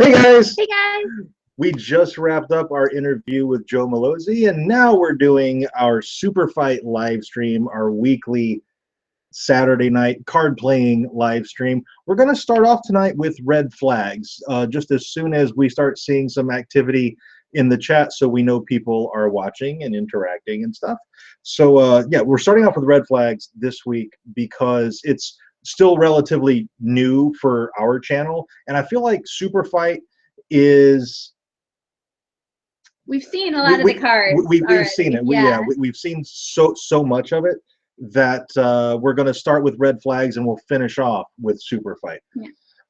Hey guys! Hey guys! We just wrapped up our interview with Joe Malozzi, and now we're doing our SUPERFIGHT live stream, our weekly Saturday night card playing live stream. We're going to start off tonight with red flags, just as soon as we start seeing some activity in the chat so we know people are watching and interacting and stuff. So yeah, we're starting off with red flags this week because it's still relatively new for our channel, and I feel like SUPERFIGHT is... We've seen a lot of the cards. We've seen it. Yeah. We've seen so much of it that we're going to start with red flags and we'll finish off with SUPERFIGHT. Yeah.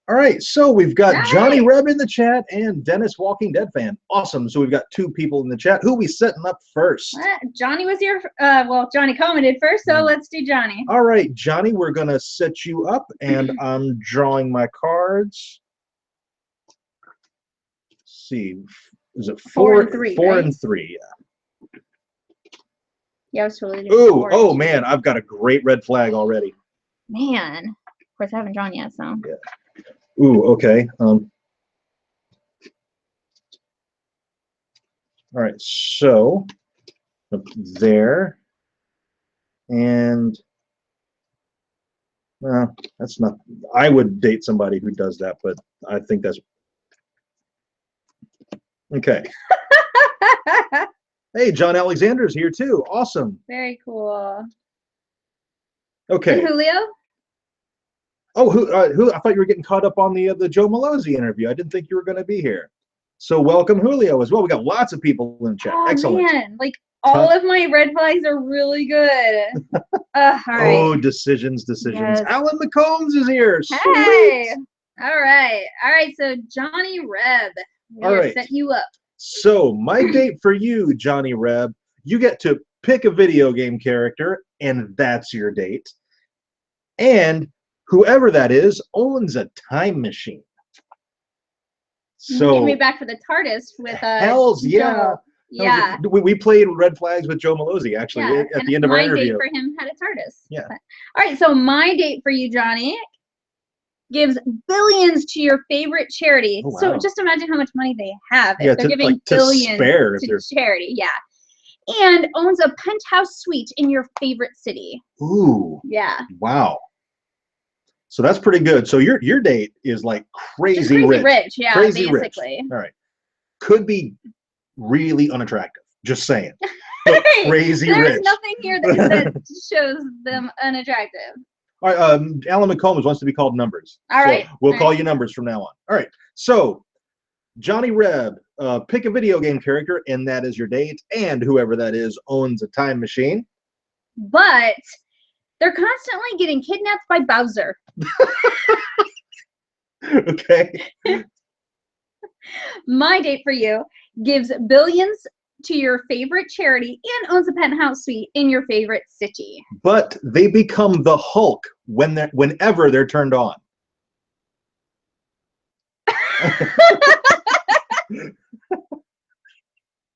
All right, so we've got Right. Johnny Reb in the chat and Dennis Walking Dead fan. Awesome. So we've got two people in the chat. Who are we setting up first? Johnny was your, well, Johnny commented first, so let's do Johnny. All right, Johnny, we're going to set you up, and I'm drawing my cards. Let's see. Is it four and three? Four and three, yeah. Yeah, I was totally doing Ooh, oh man, I've got a great red flag already. Man. Of course, I haven't drawn yet, so. Yeah. Ooh, okay. All right, so up there, and that's not. I would date somebody who does that, but I think that's okay. Hey, John Alexander's here too. Awesome. Very cool. Okay. And Julio? Oh, who? I thought you were getting caught up on the Joe Malozzi interview. I didn't think you were going to be here. So welcome Julio as well. We got lots of people in the chat. Oh, excellent. Man. Like all of my red flags are really good. All right. Oh, decisions. Yes. Alan McCombs is here. Hey. Sweet. All right. So Johnny Reb, we're setting you up. So my date for you, Johnny Reb, you get to pick a video game character, and that's your date. And whoever that is owns a time machine. So get me back for the TARDIS with hells yeah. Joe. Yeah. We played red flags with Joe Malozzi actually at the end of our interview. My date for him had a TARDIS. Yeah. All right, so my date for you, Johnny, gives billions to your favorite charity. Oh, wow. So just imagine how much money they have if they're giving billions to charity. Yeah. And owns a penthouse suite in your favorite city. Ooh. Yeah. Wow. So that's pretty good. So your date is like crazy rich. Yeah, crazy basically. Rich. All right. Could be really unattractive. Just saying. But crazy rich. There's nothing here that shows them unattractive. All right. Alan McCombs wants to be called Numbers. All right. So we'll call you Numbers from now on. All right. So Johnny Reb, pick a video game character, and that is your date. And whoever that is owns a time machine. But they're constantly getting kidnapped by Bowser. Okay. My date for you gives billions to your favorite charity and owns a penthouse suite in your favorite city. But they become the Hulk whenever they're turned on.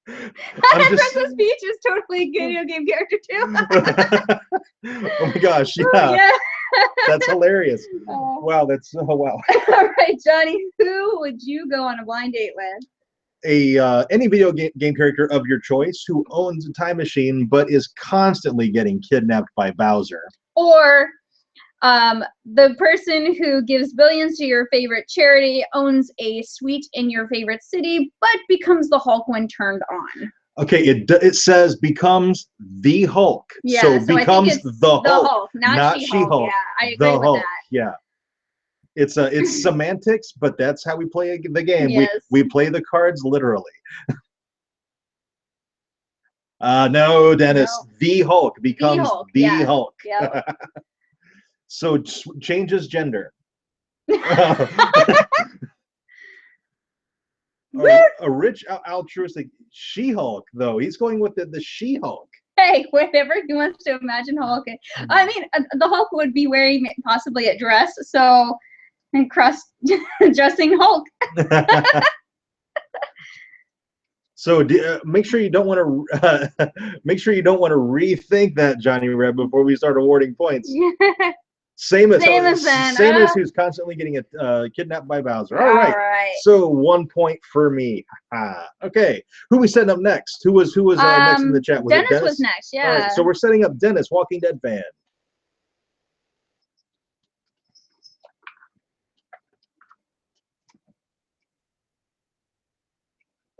Princess Peach is totally a video game character too. Oh my gosh, yeah. That's hilarious. Wow, that's wow. All right, Johnny, who would you go on a blind date with? Any video game character of your choice who owns a time machine but is constantly getting kidnapped by Bowser. Or the person who gives billions to your favorite charity, owns a suite in your favorite city, but becomes the Hulk when turned on. Okay, it says becomes the Hulk. Yeah, so becomes the Hulk, not She-Hulk. Yeah, I agree with that. Yeah. It's semantics, but that's how we play the game. Yes. We play the cards literally. No, Dennis. No. The Hulk becomes the Hulk. Yep. So changes gender. A rich altruistic She-Hulk, though. He's going with the She-Hulk. Hey, whatever he wants to imagine Hulk. I mean, the Hulk would be wearing possibly a dress, so and cross-dressing Hulk. So make sure you don't want to rethink that, Johnny Reb, before we start awarding points. Samus, who's constantly getting kidnapped by Bowser. All right. So 1 point for me. Okay. Who are we setting up next? Who was next in the chat? Was Dennis was next. Yeah. All right. So we're setting up Dennis, Walking Dead fan.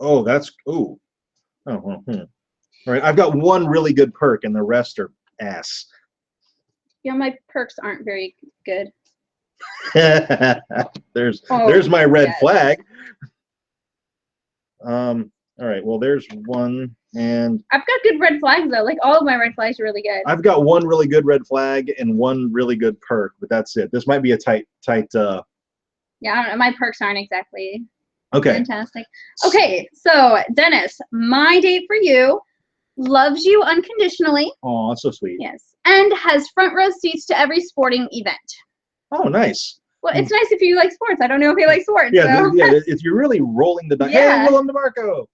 Oh, that's All right. I've got one really good perk, and the rest are ass. Yeah, my perks aren't very good. there's my red flag. All right, well, there's one, and I've got good red flags though. Like all of my red flags are really good. I've got one really good red flag and one really good perk, but that's it. This might be a tight. Yeah, I don't know. My perks aren't exactly fantastic. Okay, so Dennis, my date for you loves you unconditionally. Oh, that's so sweet. Yes, and has front row seats to every sporting event. Oh, nice. Well, it's nice if you like sports. I don't know if you like sports. Yeah, so. If you're really rolling the dice. Yeah. Hey, Willem DeMarco.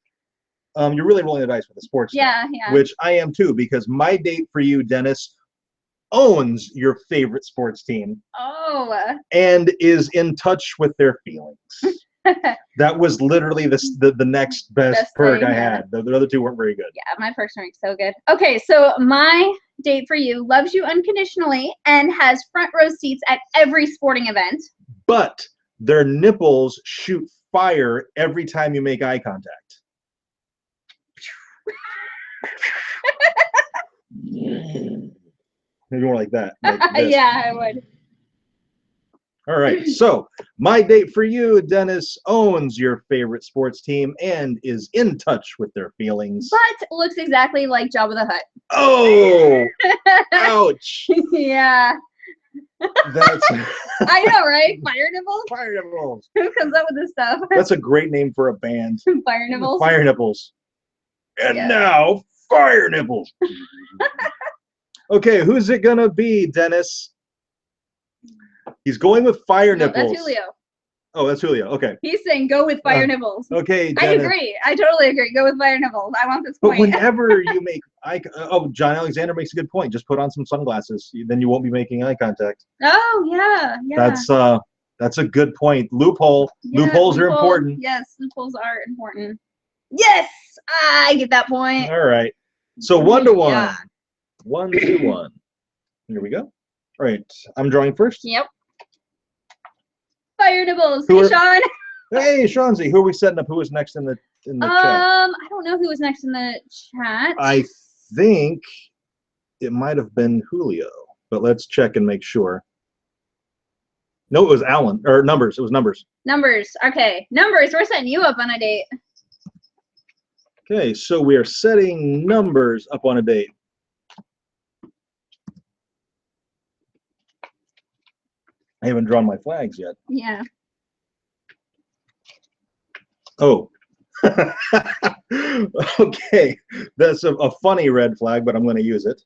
You're really rolling the dice with the sports. Yeah, stuff, which I am too, because my date for you, Dennis, owns your favorite sports team. Oh. And is in touch with their feelings. That was literally the next best perk I had. The other two weren't very good. Yeah, my perks aren't so good. Okay, so my date for you loves you unconditionally and has front row seats at every sporting event. But their nipples shoot fire every time you make eye contact. Maybe more like that. Like yeah, I would. All right, so my date for you, Dennis, owns your favorite sports team and is in touch with their feelings. But looks exactly like Jabba the Hutt. Oh! Ouch! Yeah. That's... I know, right? Fire Nibbles? Fire Nibbles. Who comes up with this stuff? That's a great name for a band. Fire Nibbles? Fire Nibbles. And now, Fire Nibbles. Okay, who's it gonna be, Dennis? He's going with Fire Nipples. That's Julio. Oh, that's Julio. Okay. He's saying go with Fire Nibbles. Okay, Dennis. I agree. I totally agree. Go with Fire Nibbles. I want this point. But whenever you make John Alexander makes a good point. Just put on some sunglasses. Then you won't be making eye contact. Oh, yeah. That's a good point. Loophole. Yeah, loopholes are important. Yes, loopholes are important. Yes! I get that point. All right. So 1-1. Yeah. 1-1. Here we go. All right. I'm drawing first. Yep. Fire Nibbles. Hey, Sean. Hey, Shawnzy. Who are we setting up? Who was next in the chat? I don't know who was next in the chat. I think it might have been Julio, but let's check and make sure. No, it was Alan, or Numbers. It was Numbers. Numbers. Okay. Numbers. We're setting you up on a date. Okay, so we are setting Numbers up on a date. I haven't drawn my flags yet. Yeah. Oh. Okay. That's a funny red flag, but I'm going to use it.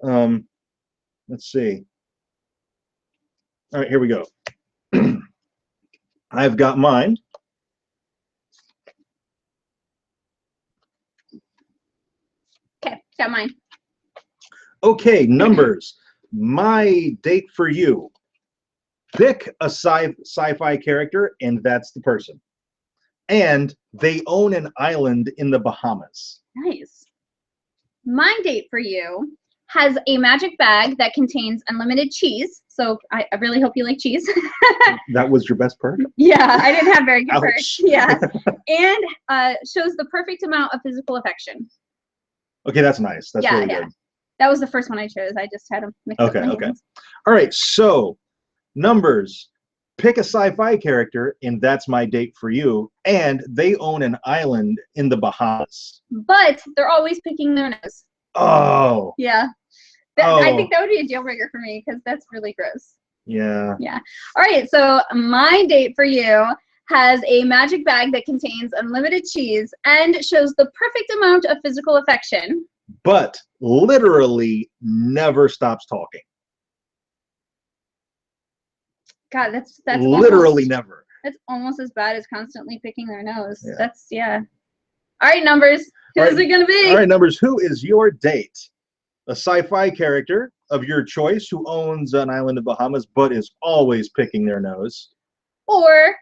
Let's see. All right, here we go. I've got mine. Okay, got mine. Okay, Numbers. My date for you. Pick a sci-fi character, and that's the person. And they own an island in the Bahamas. Nice. My date for you has a magic bag that contains unlimited cheese. So I really hope you like cheese. That was your best perk? Yeah, I didn't have very good perks. Yeah. And shows the perfect amount of physical affection. Okay, that's nice. That's really good. That was the first one I chose. I just had them mixed up. Okay. All right, so Numbers. Pick a sci-fi character, and that's my date for you. And they own an island in the Bahamas. But they're always picking their nose. Oh. Yeah. I think that would be a deal breaker for me because that's really gross. Yeah. Yeah. All right, so my date for you has a magic bag that contains unlimited cheese and shows the perfect amount of physical affection. But literally never stops talking. God, that's literally never. That's almost as bad as constantly picking their nose. Yeah. All right, Numbers. Who's it gonna be? All right, Numbers. Who is your date? A sci-fi character, of your choice who owns an island in Bahamas but is always picking their nose. Or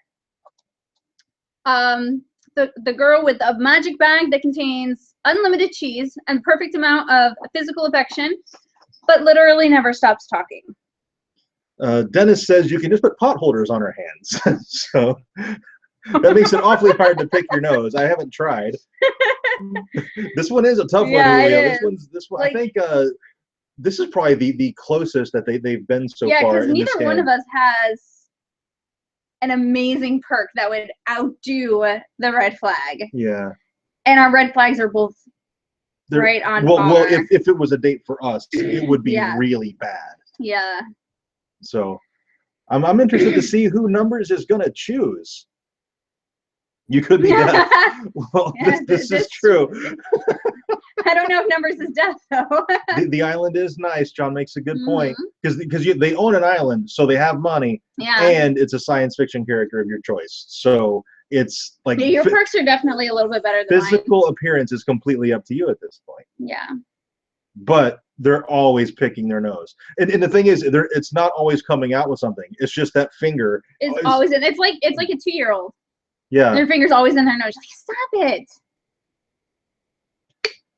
the girl with a magic bag that contains unlimited cheese and perfect amount of physical affection, but literally never stops talking. Dennis says you can just put pot holders on her hands. So that makes it awfully hard to pick your nose. I haven't tried. This one is a tough one, Julio. This one, like, I think this is probably the closest that they've been so far. Yeah, because neither one of us has an amazing perk that would outdo the red flag. Yeah. And our red flags are both right on par. Well, if it was a date for us, it would be really bad. Yeah. So I'm interested to see who Numbers is going to choose. You could be deaf. Well, yeah, this is true. I don't know if Numbers is deaf, though. The island is nice. John makes a good point. Because they own an island, so they have money. Yeah. And it's a science fiction character of your choice. So it's like... Yeah, your perks are definitely a little bit better than physical mine. Appearance is completely up to you at this point. Yeah. But they're always picking their nose. And the thing is, it's not always coming out with something. It's just that finger. It's always in. It's like a 2-year-old. Yeah. Their finger's always in their nose. Like, stop it.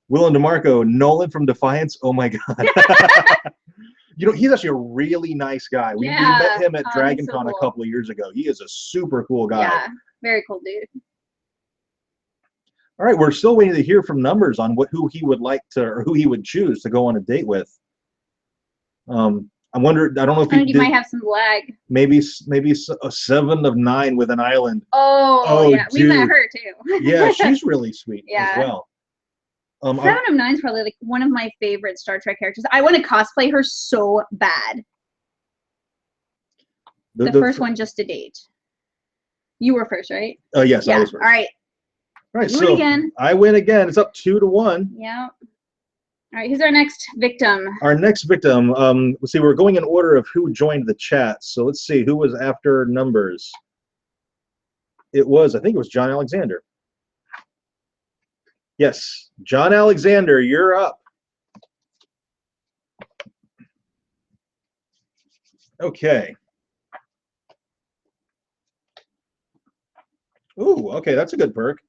Will and DeMarco, Nolan from Defiance. Oh my God. You know, he's actually a really nice guy. We met him at DragonCon a couple of years ago. He is a super cool guy. Yeah, very cool dude. All right, we're still waiting to hear from Numbers on who he would like to, or who he would choose to go on a date with. I wonder. I don't know if he might have some lag. Maybe a 7 of 9 with an island. Oh yeah, dude. We met her too. Yeah, she's really sweet as well. 7 of 9 is probably like one of my favorite Star Trek characters. I want to cosplay her so bad. The first one just to date. You were first, right? Oh yes, yeah. I was first. All right. All right, so again. I win again. It's up 2-1. Yeah. All right, who's our next victim? Our next victim, let's see, we're going in order of who joined the chat. So let's see, who was after Numbers? I think it was John Alexander. Yes, John Alexander, you're up. Okay. Ooh, okay, that's a good perk.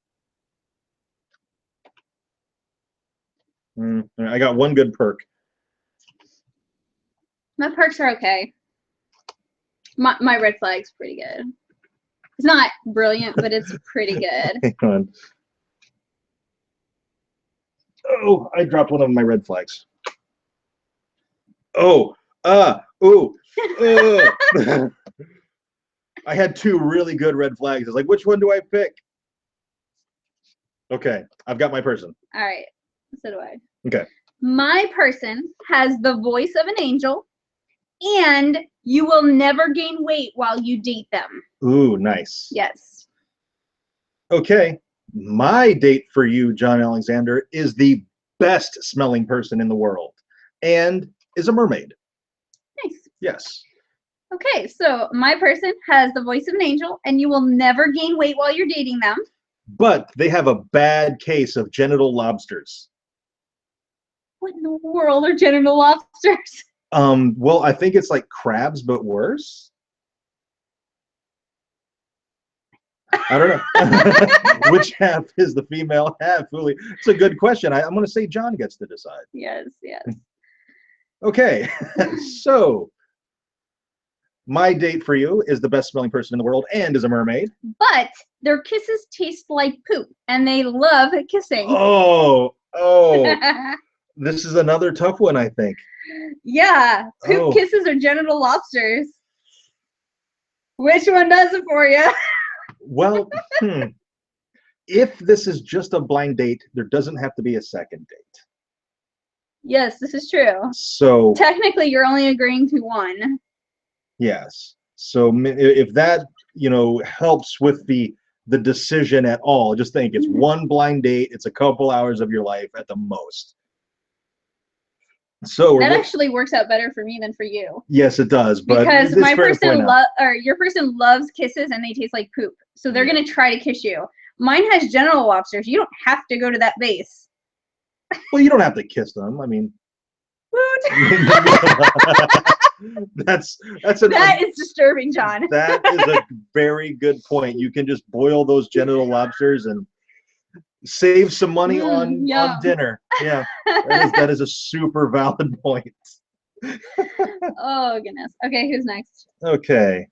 I got one good perk. My perks are okay. My red flag's pretty good. It's not brilliant, but it's pretty good. Hang on. Oh, I dropped one of my red flags. Oh, ooh. I had 2 really good red flags. I was like, which one do I pick? Okay, I've got my person. All right. So do I. Okay. My person has the voice of an angel, and you will never gain weight while you date them. Ooh, nice. Yes. Okay. My date for you, John Alexander, is the best smelling person in the world and is a mermaid. Nice. Yes. Okay, so my person has the voice of an angel, and you will never gain weight while you're dating them. But they have a bad case of genital lobsters. What in the world are genital lobsters? Well, I think it's like crabs, but worse. I don't know. Which half is the female half? Really, it's a good question. I'm going to say John gets to decide. Yes, yes. Okay, so my date for you is the best smelling person in the world and is a mermaid. But their kisses taste like poop, and they love kissing. Oh. This is another tough one, I think. Yeah, poop kisses or genital lobsters. Which one does it for you? Well, if this is just a blind date, there doesn't have to be a second date. Yes, this is true. So technically, you're only agreeing to one. Yes. So if that, helps with the decision at all, just think it's one blind date. It's a couple hours of your life at the most. So that actually works out better for me than for you. Yes, it does. But because my person your person loves kisses and they taste like poop, so they're gonna try to kiss you. Mine has genital lobsters. You don't have to go to that base. Well, you don't have to kiss them. I mean, That is disturbing, John. That is a very good point. You can just boil those genital lobsters and save some money on dinner. Yeah, that is a super valid point. Oh goodness. Okay, who's next? Okay.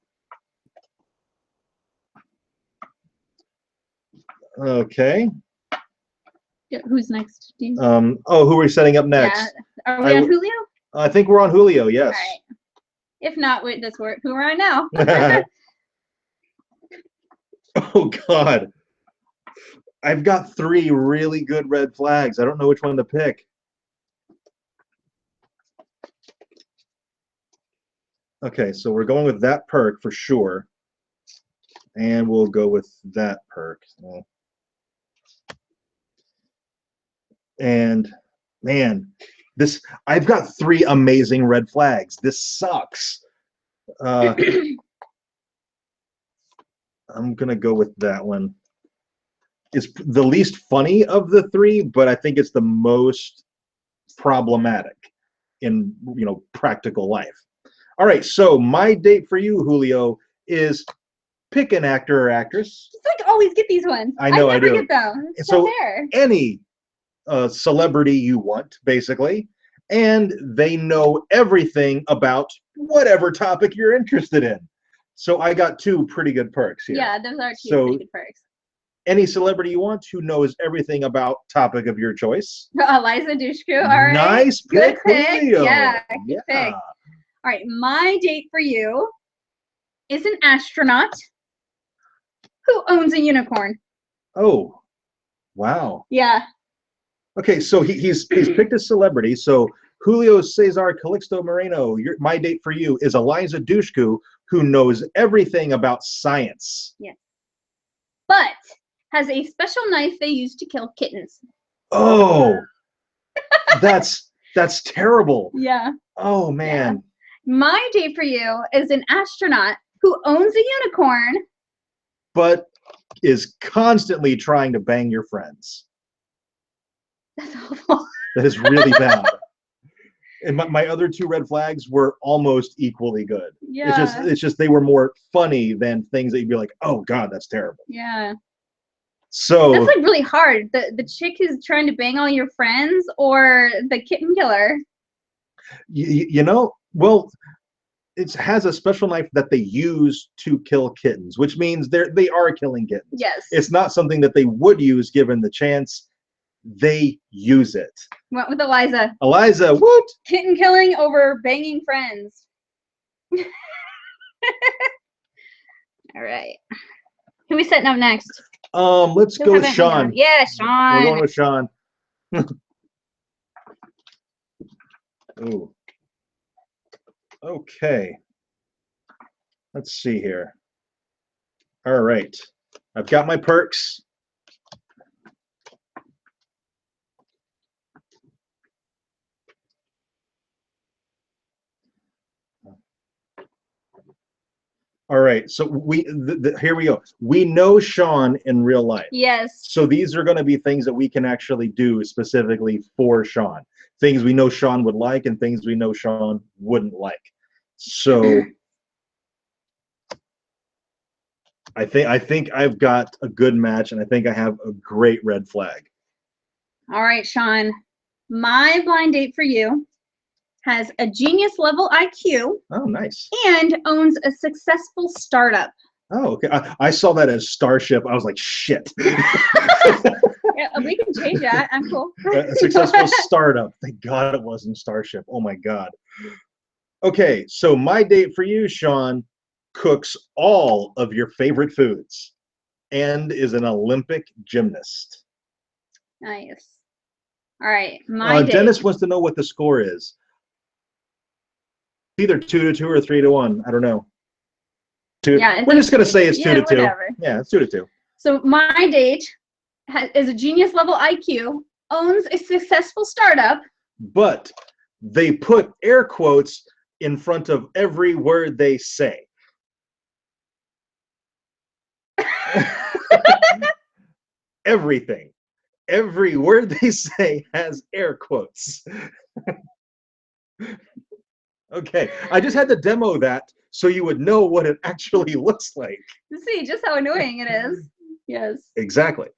Okay. Yeah, who's next? Oh, who are we setting up next? Yeah. Are we on Julio? I think we're on Julio, yes. All right. If not, wait, this work. Who are on now? Oh God. I've got 3 really good red flags. I don't know which one to pick. Okay, so we're going with that perk for sure. And we'll go with that perk. And man, I've got 3 amazing red flags. This sucks. I'm gonna go with that one. It's the least funny of the 3, but I think it's the most problematic in practical life. All right, so my date for you, Julio, is pick an actor or actress. It's like always get these ones. I know, I never do. Get them. It's so fair. Any celebrity you want, basically, and they know everything about whatever topic you're interested in. So I got 2 pretty good perks here. Yeah, those are 2 pretty good perks. Any celebrity you want who knows everything about topic of your choice. Eliza Dushku, all right. Nice pick, Julio. Yeah, good pick. All right, my date for you is an astronaut who owns a unicorn. Oh, wow. Yeah. Okay, so he's picked a celebrity. So Julio Cesar Calixto Moreno, my date for you is Eliza Dushku, who knows everything about science. Yeah. But has a special knife they use to kill kittens. Oh, that's terrible. Yeah. Oh man. Yeah. My date for you is an astronaut who owns a unicorn, but is constantly trying to bang your friends. That's awful. That is really bad. And my other 2 red flags were almost equally good. Yeah. It's just they were more funny than things that you'd be like, oh God, that's terrible. Yeah. So that's like really hard. The chick who's trying to bang all your friends or the kitten killer. Well, it has a special knife that they use to kill kittens, which means they are killing kittens. Yes. It's not something that they would use given the chance. They use it. Went with Eliza. Eliza, what? Kitten killing over banging friends. All right. Who are we setting up next? Let's go with Sean. Yeah, Sean. We're going with Sean. Ooh. Okay. Let's see here. All right. I've got my perks. All right, so here we go. We know Sean in real life. Yes. So these are going to be things that we can actually do specifically for Sean. Things we know Sean would like and things we know Sean wouldn't like. So I think I've got a good match, and I think I have a great red flag. All right, Sean. My blind date for you has a genius level IQ. Oh, nice. And owns a successful startup. Oh, okay. I saw that as Starship. I was like, shit. Yeah, we can change that. I'm cool. A successful startup. Thank God it wasn't Starship. Oh my God. Okay, so my date for you, Sean, cooks all of your favorite foods and is an Olympic gymnast. Nice. All right, my date. Dennis wants to know what the score is. Either 2-2 or 3-1. I don't know. 2. Yeah, we're just gonna say it's 2-2. Whatever. Yeah, it's 2-2. So my date is a genius level IQ, owns a successful startup, but they put air quotes in front of every word they say. Everything. Every word they say has air quotes. Okay, I just had to demo that so you would know what it actually looks like. To see just how annoying it is. Yes. Exactly.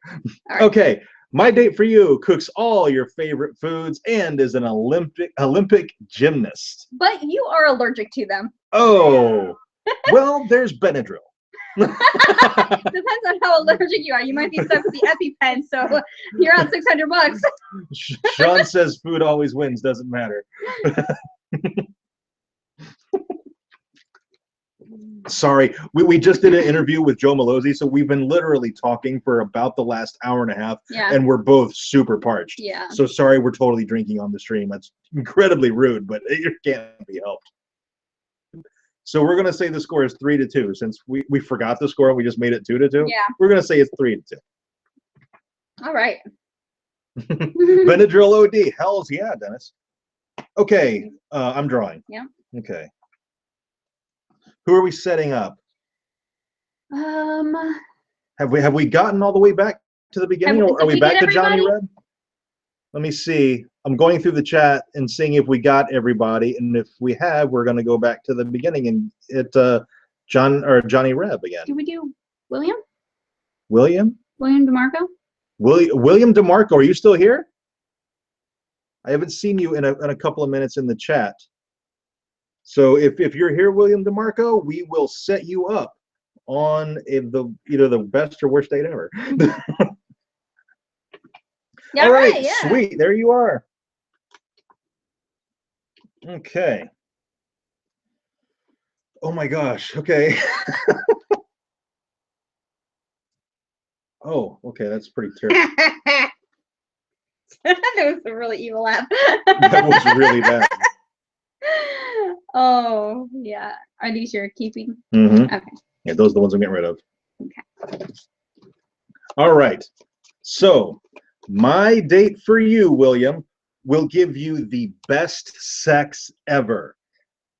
Right. Okay, my date for you cooks all your favorite foods and is an Olympic gymnast. But you are allergic to them. Oh, well, there's Benadryl. Depends on how allergic you are. You might be stuck with the EpiPen, so you're out $600. Sean says food always wins, doesn't matter. Sorry, we just did an interview with Joe Malozzi, so we've been literally talking for about the last hour and a half, and we're both super parched. Yeah. So sorry, we're totally drinking on the stream. That's incredibly rude, but it can't be helped. So we're gonna say the score is 3-2, since we forgot the score and we just made it 2-2. Yeah. We're gonna say it's 3-2. All right. Benadryl OD. Hells yeah, Dennis. Okay, I'm drawing. Yeah. Okay. Who are we setting up? Have we gotten all the way back to the beginning, or are we back to Johnny Red? Let me see. I'm going through the chat and seeing if we got everybody, and if we have, we're going to go back to the beginning and hit Johnny Reb again. Did we do William? William DeMarco? William DeMarco, are you still here? I haven't seen you in a couple of minutes in the chat. So if you're here, William DeMarco, we will set you up on either the best or worst date ever. Yeah, all right, yeah. Sweet. There you are. Okay. Oh my gosh. Okay. Oh, okay. That's pretty terrible. That was a really evil laugh. That was really bad. Oh, yeah. Are these your keeping? Mm-hmm. Okay. Yeah, those are the ones I'm getting rid of. Okay. All right. So, my date for you, William, will give you the best sex ever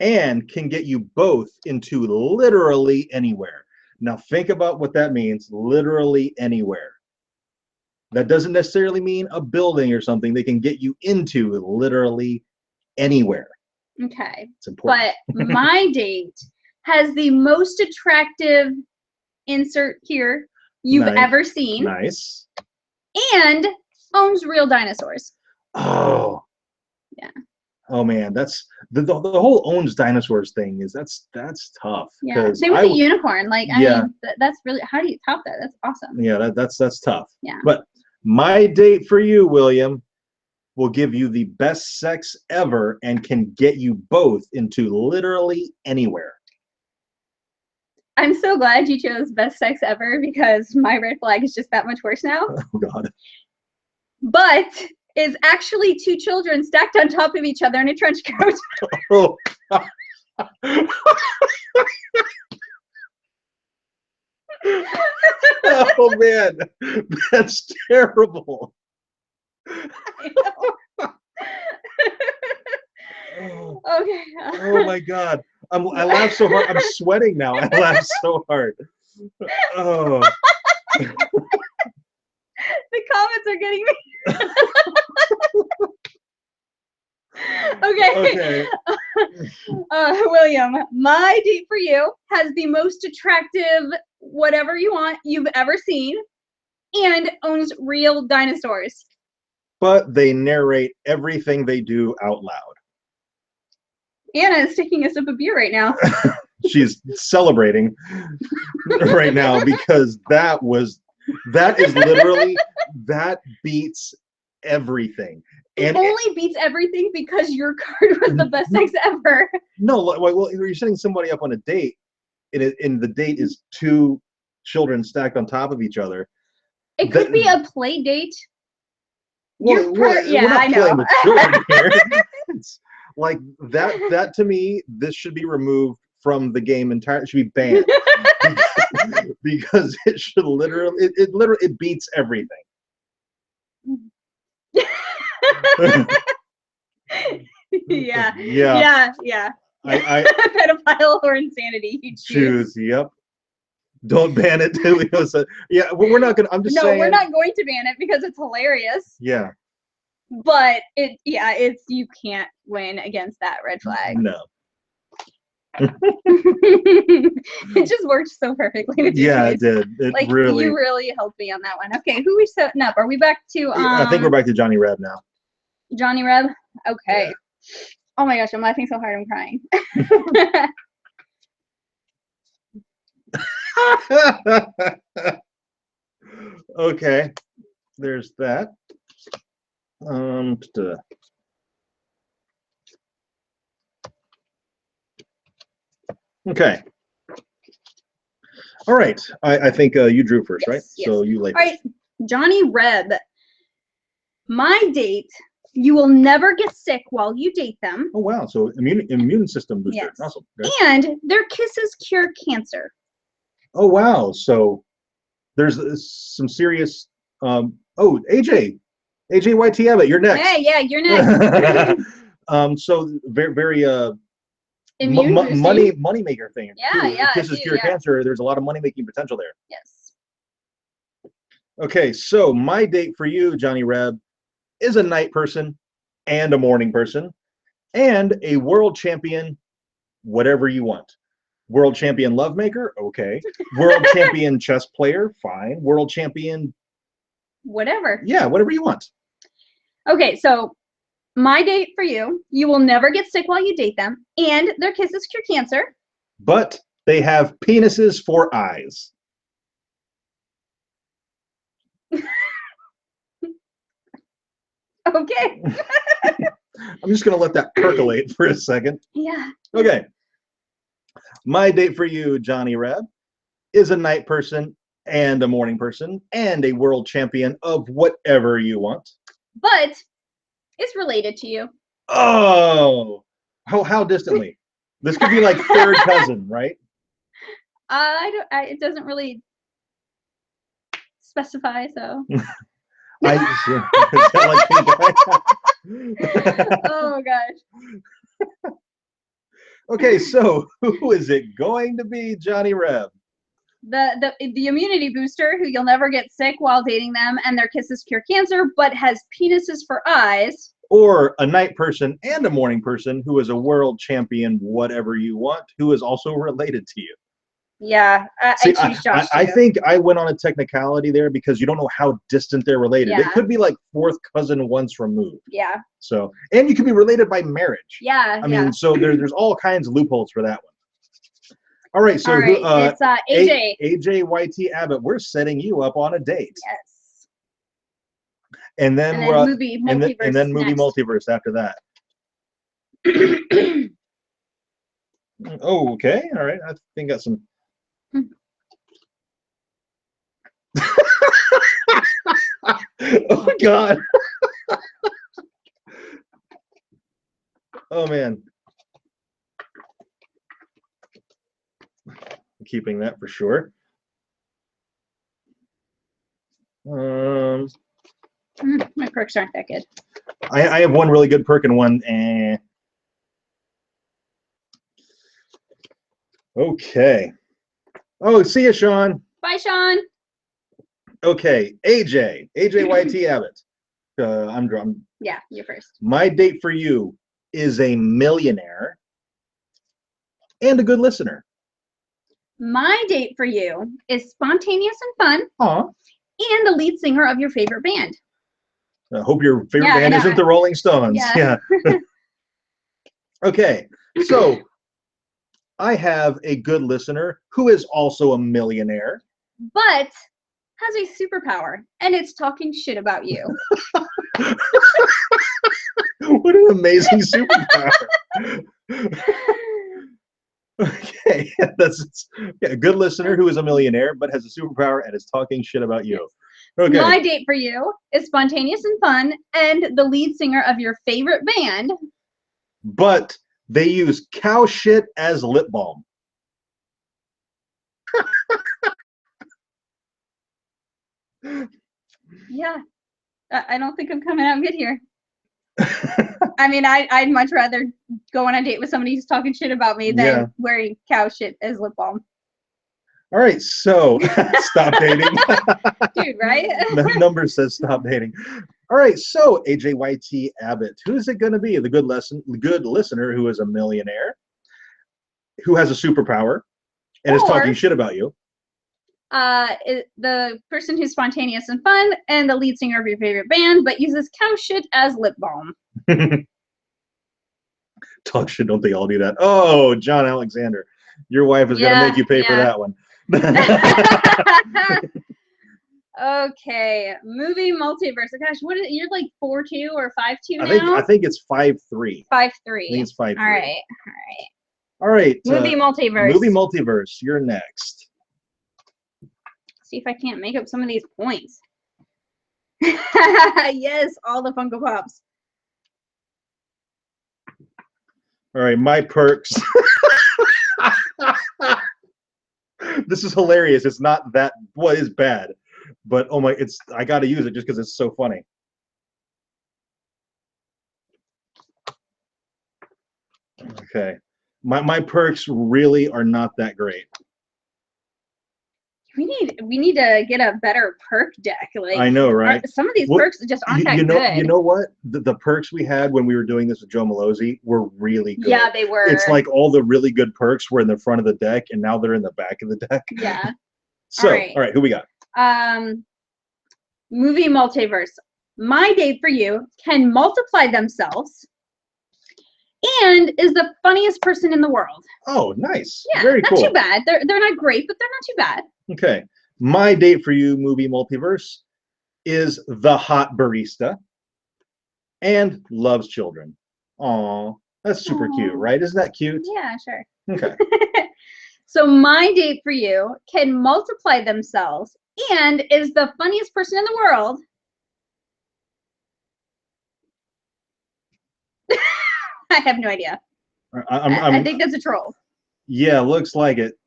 and can get you both into literally anywhere. Now, think about what that means, literally anywhere. That doesn't necessarily mean a building or something. They can get you into literally anywhere. Okay. It's important. But my date has the most attractive insert here you've ever seen. Nice. And owns real dinosaurs. Oh. Yeah. Oh man, that's the whole owns dinosaurs thing is that's tough. Yeah. Same with the unicorn. Like I mean, that's really, how do you top that? That's awesome. Yeah, that's tough. Yeah. But my date for you, William, will give you the best sex ever and can get you both into literally anywhere. I'm so glad you chose best sex ever because my red flag is just that much worse now. Oh God. But is actually two children stacked on top of each other in a trench coat. Oh. Oh man, that's terrible. Okay. Oh my God, I laughed so hard. I'm sweating now. I laughed so hard. Oh. The comments are getting me. Okay. William, my date for you has the most attractive whatever you want you've ever seen and owns real dinosaurs. But they narrate everything they do out loud. Anna is taking a sip of beer right now. She's celebrating right now because that is literally, that beats everything. It only beats everything because your card was the best sex ever. No, well, you're setting somebody up on a date, and the date is two children stacked on top of each other. It could be a play date. Well, yeah, we're not I know. playing with children here. It's like that to me, this should be removed from the game entirely. It should be banned because it should literally, it beats everything. Yeah. I pedophile or insanity. You choose. Yep. Don't ban it too. Yeah, well, we're not gonna. I'm just saying. No, we're not going to ban it because it's hilarious. Yeah. But it's you can't win against that red flag. No. It just worked so perfectly with you. Yeah, it did. It like really. You really helped me on that one. Okay, who are we setting up? Are we back to? I think we're back to Johnny Reb now. Johnny Reb. Okay. Yeah. Oh my gosh, I'm laughing so hard I'm crying. Okay, there's that. Okay. All right. I think you drew first, right? Yes. So you later. All right, Johnny Reb. My date. You will never get sick while you date them. Oh wow! So immune system booster. Yes. Awesome. Good. And their kisses cure cancer. Oh wow! So there's some serious. AJ YT Abbott, you're next. Hey, yeah, you're next. So very money maker thing. Yeah, too. yeah. Kisses cure cancer. There's a lot of money making potential there. Yes. Okay, so my date for you, Johnny Reb, is a night person and a morning person and a world champion, whatever you want. World champion lovemaker, okay. World champion chess player, fine. World champion, whatever. Yeah, whatever you want. Okay, so my date for you, you will never get sick while you date them, and their kisses cure cancer. But they have penises for eyes. Okay. I'm just going to let that percolate for a second. Yeah. Okay. My date for you, Johnny Reb, is a night person and a morning person and a world champion of whatever you want. But it's related to you. Oh, how distantly? This could be like third cousin, right? It doesn't really specify, so. Oh gosh. Okay, so who is it going to be, Johnny Reb? The immunity booster who you'll never get sick while dating them and their kisses cure cancer, but has penises for eyes. Or a night person and a morning person who is a world champion, whatever you want, who is also related to you. Yeah, I choose Josh. I think I went on a technicality there because you don't know how distant they're related. Yeah. It could be like fourth cousin once removed. Yeah. So, and you could be related by marriage. Yeah. I mean, so there's all kinds of loopholes for that one. All right, so it's AJ. AJ YT Abbott. We're setting you up on a date. Yes. And then movie multiverse. And then movie multiverse after that. Oh, okay. All right. I think got some. Oh God. Oh man. Keeping that for sure. My perks aren't that good. I have one really good perk and one Okay. Oh, see you, Sean. Bye, Sean. Okay, AJ YT Abbott. I'm drunk. Yeah, you first. My date for you is a millionaire and a good listener. My date for you is spontaneous and fun. Aw. And the lead singer of your favorite band. I hope your favorite band isn't the Rolling Stones. Yeah. Okay, so I have a good listener who is also a millionaire. But has a superpower, and it's talking shit about you. What an amazing superpower. Okay, that's a good listener who is a millionaire but has a superpower and is talking shit about you. Okay. My date for you is spontaneous and fun and the lead singer of your favorite band. But they use cow shit as lip balm. Yeah, I don't think I'm coming out good here. I mean, I'd much rather go on a date with somebody who's talking shit about me than wearing cow shit as lip balm. All right, so stop dating. Dude, right? The number says stop dating. All right, so AJYT Abbott, who's it going to be? The good listener who is a millionaire, who has a superpower, and is talking shit about you. The person who's spontaneous and fun, and the lead singer of your favorite band, but uses cow shit as lip balm. Talk shit, don't they all do that? Oh, John Alexander, your wife is going to make you pay for that one. Okay, movie multiverse. Gosh, what is it? You're like 4-2 or 5-2 now? I think it's 5-3. 5-3. I think it's 5-3. All right. Movie multiverse. Movie multiverse. You're next. See if I can't make up some of these points. Yes, all the Funko Pops. All right, my perks. This is hilarious. It's not that what is bad. But oh my, I got to use it just because it's so funny. Okay, my perks really are not that great. We need to get a better perk deck. Like, I know, right? Some of these perks just aren't that good. You know what? The perks we had when we were doing this with Joe Malozzi were really good. Yeah, they were. It's like all the really good perks were in the front of the deck, and now they're in the back of the deck. Yeah. So, all right, who we got? Movie multiverse. My date for you can multiply themselves and is the funniest person in the world. Oh, nice. Yeah, very cool. Not too bad. They're not great, but they're not too bad. Okay. My date for you, movie multiverse, is the hot barista and loves children. Aw, that's super cute, right? Isn't that cute? Yeah, sure. Okay. So my date for you can multiply themselves and is the funniest person in the world. I have no idea. I think that's a troll. Yeah, looks like it.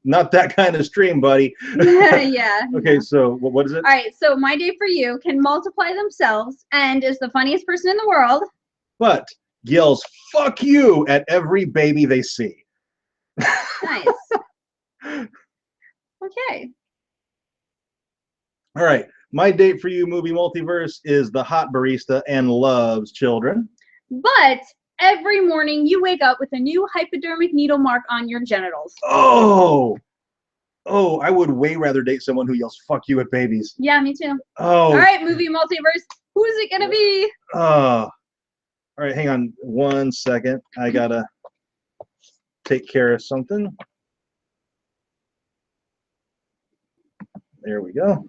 Not that kind of stream, buddy. Yeah. Okay, so what is it? All right, so my date for you can multiply themselves and is the funniest person in the world. But yells "fuck you" at every baby they see. Nice. Okay. All right, my date for you, movie multiverse, is the hot barista and loves children. But every morning you wake up with a new hypodermic needle mark on your genitals. Oh, I would way rather date someone who yells "fuck you" at babies. Yeah, me too. Oh. All right, movie multiverse. Who's it gonna be? All right, hang on 1 second. I gotta take care of something. There we go.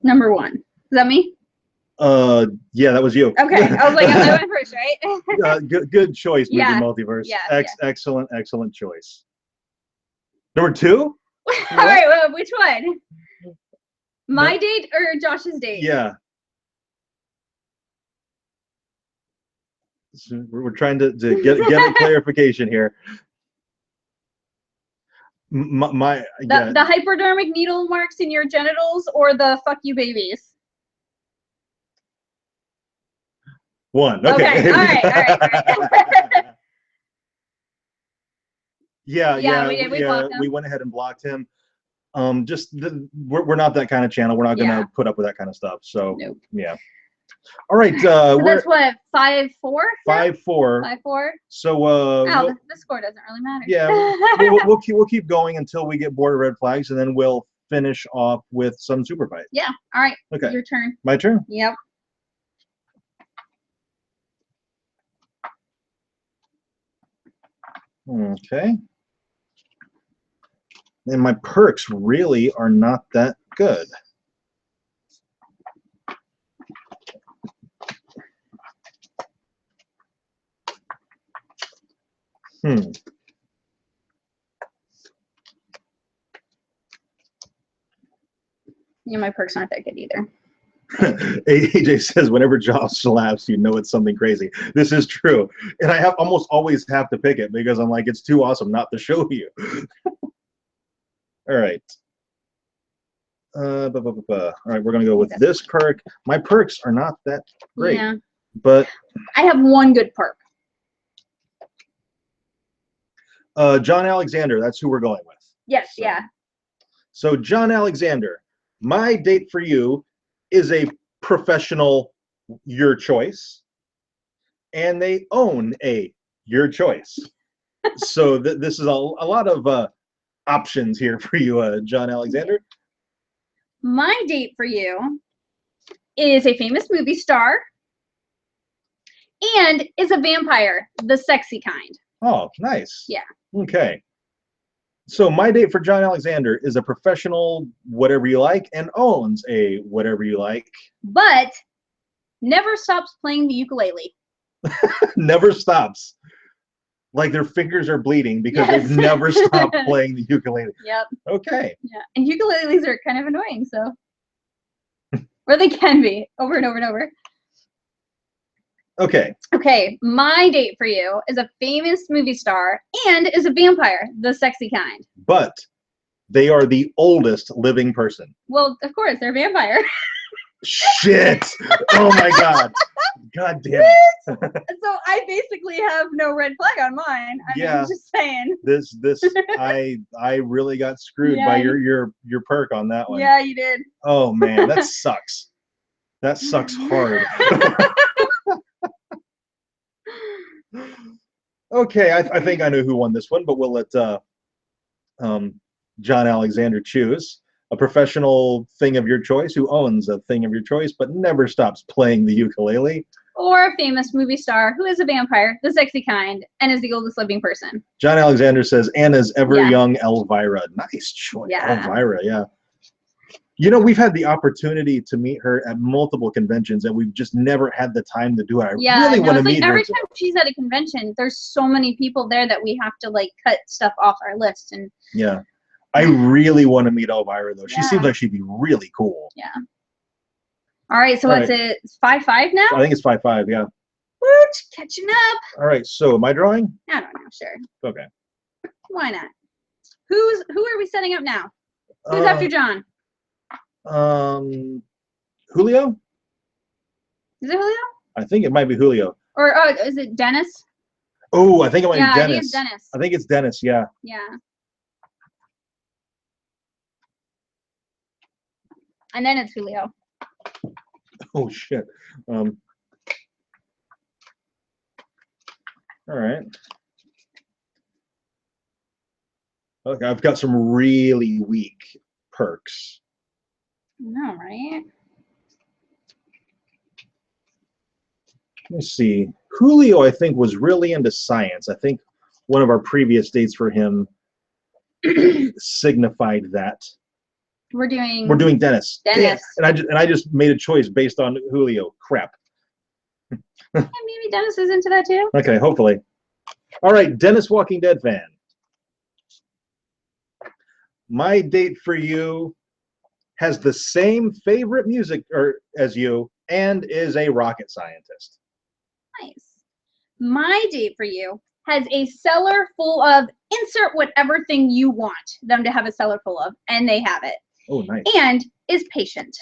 Number 1. Is that me? Yeah, that was you. Okay, I was like, I went first, right? Good choice, movie multiverse. Yeah, Excellent choice. Number 2? All right, well, which one? My date or Josh's date? Yeah. So we're trying to get a clarification here. The hypodermic needle marks in your genitals or the "fuck you" babies? One. Okay. All right. Yeah. We went ahead and blocked him. We're not that kind of channel. We're not gonna put up with that kind of stuff. So nope. Yeah. All right. So that's what, 5-4? 5-4. 5-4. So the score doesn't really matter. Yeah. we'll keep going until we get bored of red flags, and then we'll finish off with some super fight. Yeah. All right. Okay. Your turn. My turn. Yep. Okay. And my perks really are not that good. Yeah, my perks aren't that good either. AJ says, whenever Josh laughs, you know it's something crazy. This is true. And I almost always have to pick it because I'm like, it's too awesome not to show you. All right. All right, we're going to go with this perk. My perks are not that great. Yeah. But I have one good perk. John Alexander, that's who we're going with. Yes, yeah. So John Alexander, My date for you is a professional your choice, and they own a your choice. So this is a lot of options here for you, John Alexander. My date for you is a famous movie star and is a vampire, the sexy kind. Oh, nice. Yeah. Okay. So my date for John Alexander is a professional whatever you like and owns a whatever you like. But never stops playing the ukulele. Never stops. Like their fingers are bleeding because they've never stopped playing the ukulele. Yep. Okay. Yeah. And ukuleles are kind of annoying, so. Or they can be, over and over and over. Okay. Okay, my date for you is a famous movie star and is a vampire, the sexy kind. But they are the oldest living person. Well, of course, they're a vampire. Shit! Oh my god. God damn it. So I basically have no red flag on mine. I mean, I'm just saying. This I really got screwed by your perk on that one. Yeah, you did. Oh man, that sucks. That sucks hard. Okay, I think I know who won this one, but we'll let John Alexander choose. A professional thing of your choice who owns a thing of your choice but never stops playing the ukulele. Or a famous movie star who is a vampire, the sexy kind, and is the oldest living person. John Alexander says Anna's ever young Elvira. Nice choice. Yeah. Elvira, yeah. You know, we've had the opportunity to meet her at multiple conventions, and we've just never had the time to do it. I really want to meet her. Every time she's at a convention, there's so many people there that we have to like cut stuff off our list. And yeah, I really want to meet Elvira though. She seems like she'd be really cool. Yeah. All right, so what's it? It's 5-5 now? I think it's 5-5. Yeah. Woot, catching up. All right, so am I drawing? I don't know. Sure. Okay. Why not? Who are we setting up now? Who's after John? Julio? Is it Julio? I think it might be Julio. Or is it Dennis? Oh, I think it might be Dennis. I think it's Dennis. I think it's Dennis, yeah. Yeah. And then it's Julio. Oh shit. All right. Okay, I've got some really weak perks. No, right? Let me see. Julio, I think, was really into science. I think one of our previous dates for him signified that. We're doing Dennis. Dennis. Yeah. And I just made a choice based on Julio. Crap. Yeah, maybe Dennis is into that too. Okay, hopefully. All right, Dennis Walking Dead fan. My date for you has the same favorite music as you and is a rocket scientist. Nice. My date for you has a cellar full of insert whatever thing you want them to have a cellar full of, and they have it. Oh, nice. And is patient.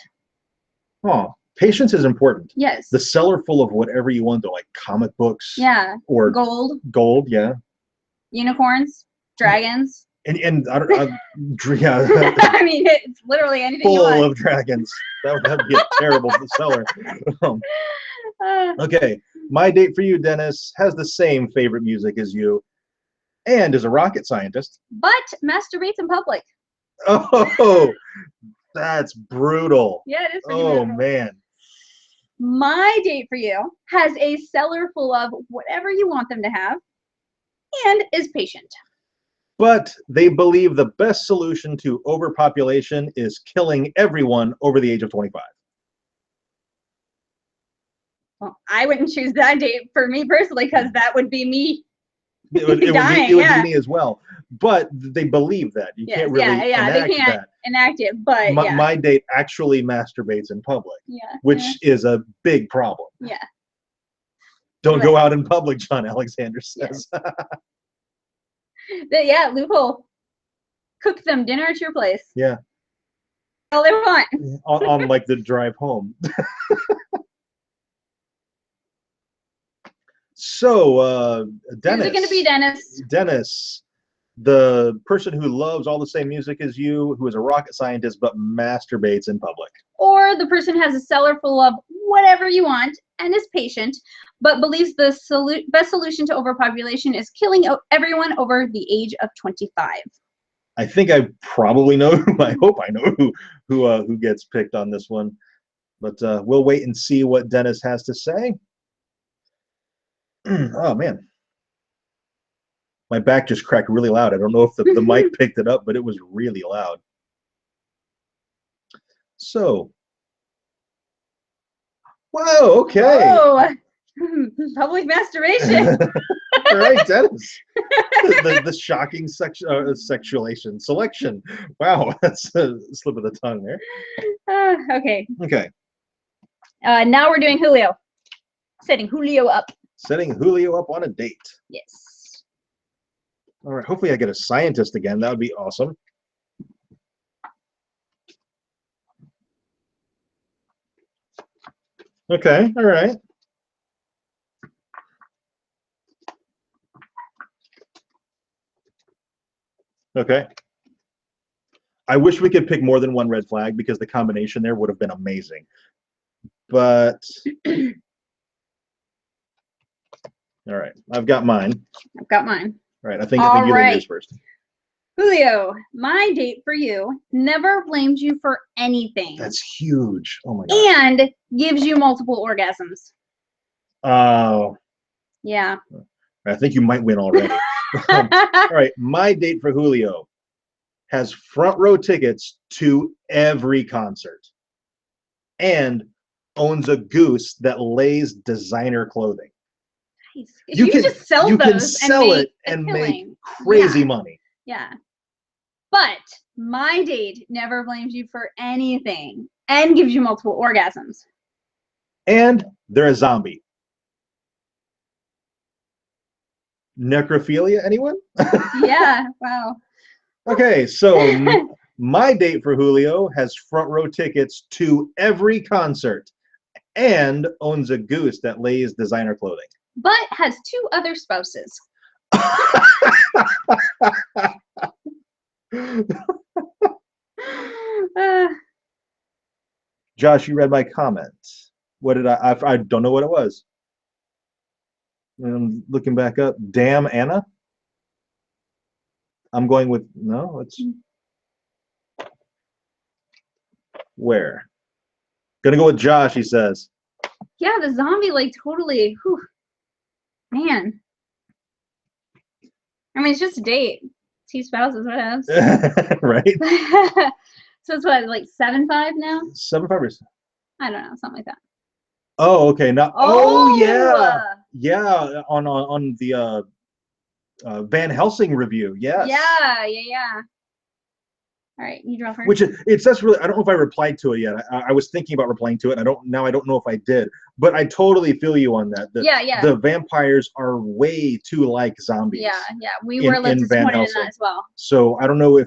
Oh, patience is important. Yes. The cellar full of whatever you want, though, like comic books. Yeah. Or gold. Gold, yeah. Unicorns, dragons. And yeah. I mean, it's literally anything you want. Full of dragons. That would be a terrible cellar. Okay, my date for you, Dennis, has the same favorite music as you, and is a rocket scientist. But masturbates in public. Oh, that's brutal. Yeah, it is pretty brutal. brutal. Man. My date for you has a cellar full of whatever you want them to have, and is patient. But they believe the best solution to overpopulation is killing everyone over the age of 25. Well, I wouldn't choose that date for me personally, because that would be me. It would be me as well. But they believe that. You can't really they can't enact it. But my date actually masturbates in public. Yeah. Which is a big problem. Yeah. Don't go out in public, John Alexander says. Yeah, loophole. Cook them dinner at your place. Yeah. All they want. on like the drive home. So, Dennis. Who's it going to be, Dennis? Dennis. The person who loves all the same music as you, who is a rocket scientist but masturbates in public. Or the person who has a cellar full of whatever you want and is patient, but believes the best solution to overpopulation is killing everyone over the age of 25. I think I probably know. I hope I know who gets picked on this one, but we'll wait and see what Dennis has to say. Oh man, my back just cracked really loud. I don't know if the mic picked it up, but it was really loud. So, whoa, okay. Whoa. Public masturbation. All right, Dennis. the shocking selection. Wow, that's a slip of the tongue there. Okay. Okay. Now we're doing Julio. Setting Julio up. Setting Julio up on a date. Yes. All right. Hopefully I get a scientist again. That would be awesome. Okay. All right. Okay. I wish we could pick more than one red flag because the combination there would have been amazing. But all right, I've got mine. I've got mine. All right, I think you do yours first. Julio, my date for you never blames you for anything. That's huge. Oh my god. And gives you multiple orgasms. Oh. Yeah. I think you might win already. All right, my date for Julio has front row tickets to every concert and owns a goose that lays designer clothing. Nice. You can just sell you those can sell it and make crazy money. Yeah. But my date never blames you for anything and gives you multiple orgasms. And they're a zombie. Necrophilia, anyone? Yeah, wow. Okay, so my date for Julio has front row tickets to every concert and owns a goose that lays designer clothing. But has 2 other spouses. Josh, you read my comment. What did I don't know what it was. I'm looking back up. Damn Anna. I'm going with no. It's where. Gonna go with Josh. He says. Yeah, the zombie like totally. Whew, man. I mean, it's just a date. 2 spouses, what else? Right. So it's what, like 7-5 now? 7-5. I don't know, something like that. Oh, okay. Now, yeah, yeah. On the Van Helsing review, yes. Yeah. All right, you draw first. Which that's really. I don't know if I replied to it yet. I was thinking about replying to it. And I don't know if I did. But I totally feel you on that. Yeah. The vampires are way too like zombies. Yeah. We were a little disappointed in that as well. So I don't know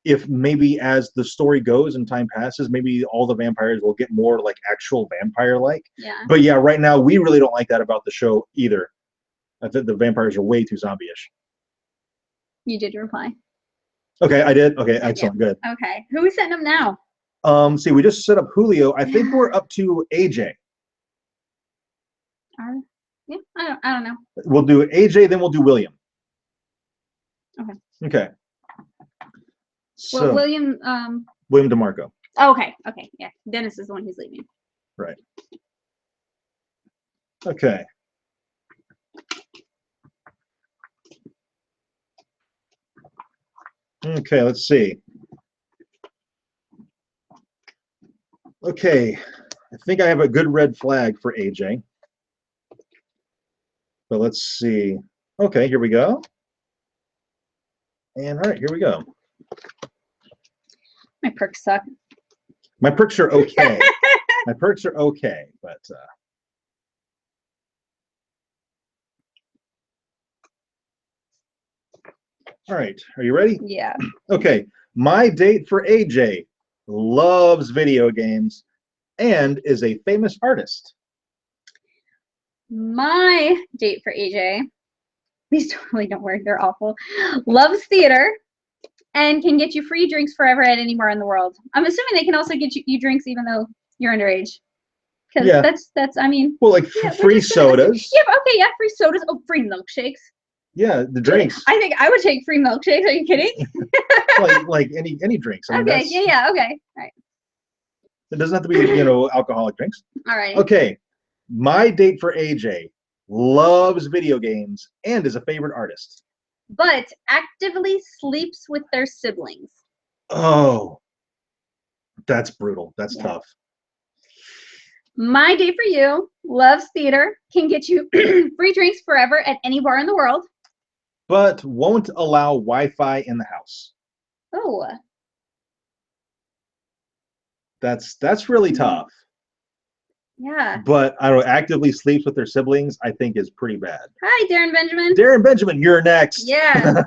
if maybe as the story goes and time passes, maybe all the vampires will get more like actual vampire-like. Yeah. But yeah, right now we really don't like that about the show either. I think the vampires are way too zombie-ish. You did reply. Okay, I did. Okay, excellent, good. Okay, who are we setting up now? See, we just set up Julio. I think we're up to AJ. Yeah, I don't know. We'll do AJ, then we'll do William. Okay. So, well, William DeMarco. Oh, okay, yeah. Dennis is the one who's leaving. Right. Okay. Okay, let's see. Okay, I think I have a good red flag for AJ. But let's see. Okay, here we go. And all right, here we go. My perks suck. My perks are okay. My perks are okay, but all right, are you ready? Yeah. Okay, my date for AJ loves video games and is a famous artist. My date for AJ These totally don't work. They're awful. Loves theater and can get you free drinks forever at anywhere in the world. I'm assuming they can also get you drinks even though you're underage. Because that's I mean. Well, like free sodas. Yeah, okay, yeah, free sodas. Oh, free milkshakes. Yeah, the drinks. I think I would take free milkshakes. Are you kidding? like any drinks. I mean, okay, yeah, okay. All right. It doesn't have to be, alcoholic drinks. All right. Okay. My date for AJ loves video games and is a favorite artist. But actively sleeps with their siblings. Oh. That's brutal. That's tough. My date for you loves theater, can get you free drinks forever at any bar in the world. But won't allow Wi-Fi in the house. Oh. That's really tough. Yeah. But I don't know, actively sleeps with their siblings, I think is pretty bad. Hi, Darren Benjamin. Darren Benjamin, you're next. Yeah.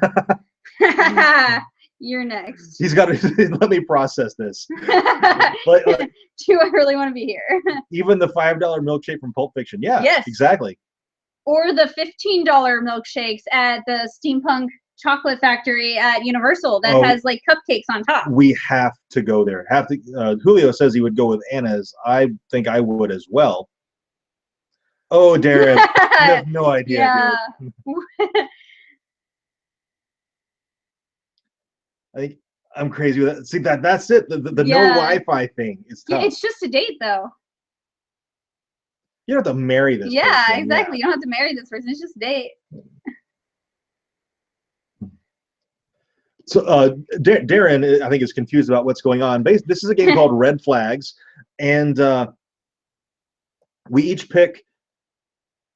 You're next. He's got to let me process this. Do I really want to be here? Even the $5 milkshake from Pulp Fiction. Yeah. Yes. Exactly. Or the $15 milkshakes at the Steampunk Chocolate Factory at Universal that has like cupcakes on top. We have to go there. Julio says he would go with Anna's. I think I would as well. Oh, Darren, you have no idea. Yeah. I think I'm crazy with that. See, that's it. The no Wi-Fi thing is tough. Yeah, it's just a date, though. You don't have to marry this person. Yeah, exactly. You don't have to marry this person. It's just a date. So Darren, I think, is confused about what's going on. This is a game called Red Flags, and we each pick.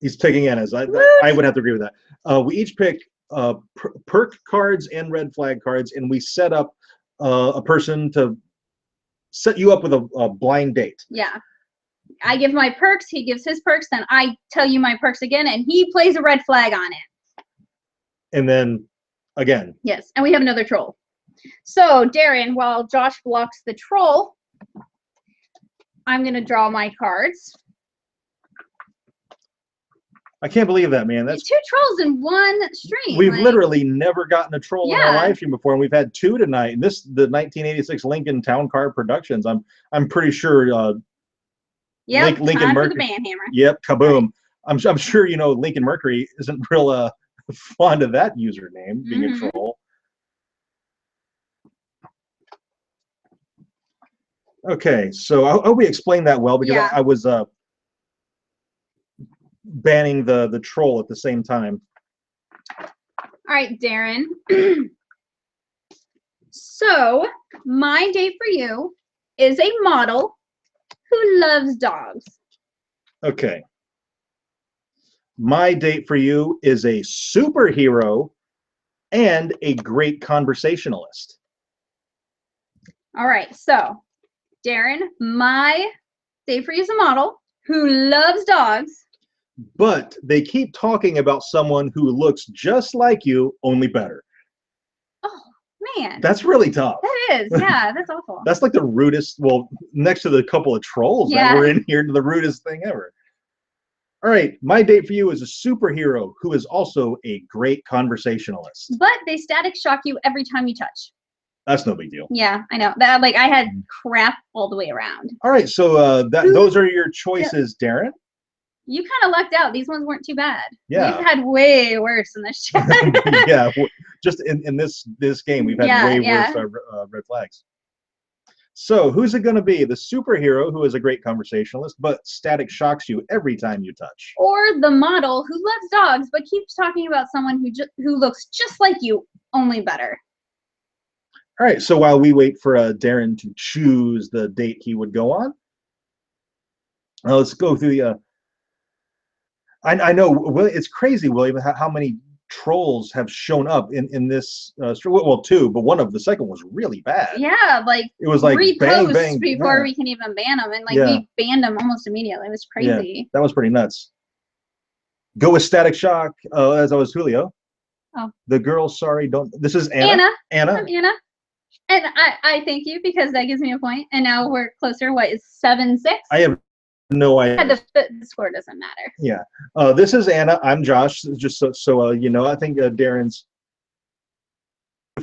He's picking Anna's. I would have to agree with that. We each pick perk cards and red flag cards, and we set up a person to set you up with a blind date. Yeah. I give my perks, he gives his perks, then I tell you my perks again, and he plays a red flag on it. And then again. Yes, and we have another troll. So, Darren, while Josh blocks the troll, I'm going to draw my cards. I can't believe that, man. That's 2 trolls in one stream. We've literally never gotten a troll in our live stream before, and we've had 2 tonight. And the 1986 Lincoln Town Car Productions. I'm pretty sure. Lincoln Mercury. For the band hammer. Yep, kaboom. I'm sure Lincoln Mercury isn't real fond of that username being a troll. Okay, so I hope we explained that well, because I was banning the troll at the same time. All right, Darren. So my date for you is a model who loves dogs. Okay. My date for you is a superhero and a great conversationalist. All right, so Darren, my date for you is a model who loves dogs. But they keep talking about someone who looks just like you, only better. Oh, man. That's really tough. That is, yeah, that's awful. That's like the rudest, well, next to the couple of trolls that were in here, the rudest thing ever. All right, my date for you is a superhero who is also a great conversationalist. But they static shock you every time you touch. That's no big deal. Yeah, I know. That I had crap all the way around. All right, so those are your choices, Darren. You kind of lucked out. These ones weren't too bad. Yeah. We've had way worse in this chat. Yeah, just in this game, we've had way worse red flags. So who's it going to be? The superhero who is a great conversationalist, but static shocks you every time you touch. Or the model who loves dogs, but keeps talking about someone who looks just like you, only better. All right, so while we wait for Darren to choose the date he would go on, let's go through the... I know, it's crazy, William, how many trolls have shown up in this well, 2, but the second was really bad. Yeah, like it was like bang, bang, before we can even ban them, and we banned them almost immediately. It was crazy. Yeah, that was pretty nuts. Go with static shock, as I was Julio. Oh. The girl, sorry, don't. This is Anna. I'm Anna. And I thank you, because that gives me a point. And now we're closer. What is 7-6? I have No, the score doesn't matter. Yeah. This is Anna. I'm Josh. Just so you know, I think Darren's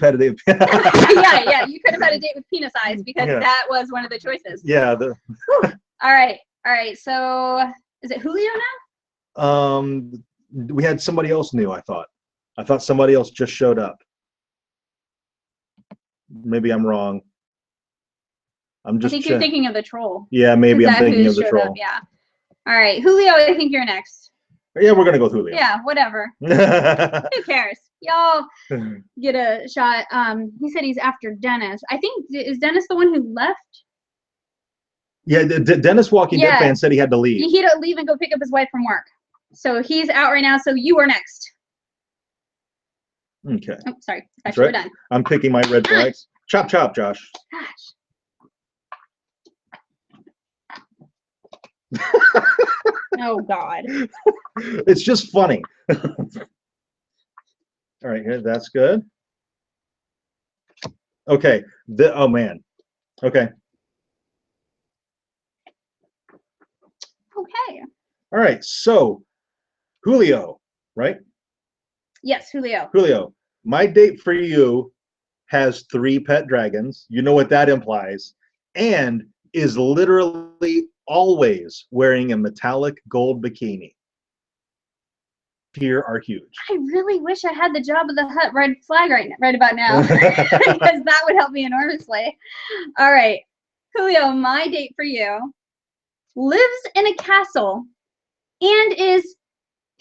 had a date. yeah. You could have had a date with penis eyes because that was one of the choices. Yeah. All right. So is it Julio now? We had somebody else new. I thought somebody else just showed up. Maybe I'm wrong. I think you're thinking of the troll. Yeah, maybe I'm thinking of the troll. Yeah. All right, Julio, I think you're next. Yeah, we're gonna go with Julio. Yeah, whatever. Who cares? Y'all get a shot. He said he's after Dennis. I think, is Dennis the one who left? Yeah, Dennis Walking Dead fan said he had to leave. He had to leave and go pick up his wife from work. So he's out right now, so you are next. Okay. Oh, sorry. Actually, we're done. I'm picking my red flags. Chop, chop, Josh. Gosh. Oh, God. It's just funny. All right, here, that's good. Okay. Oh, man. Okay. Okay. All right, so Julio, right? Yes, Julio. Julio, my date for you has 3 pet dragons. You know what that implies. And is literally always wearing a metallic gold bikini. Here are huge. I really wish I had the Job of the Hut red flag right about now. Because that would help me enormously. All right. Julio, my date for you lives in a castle and is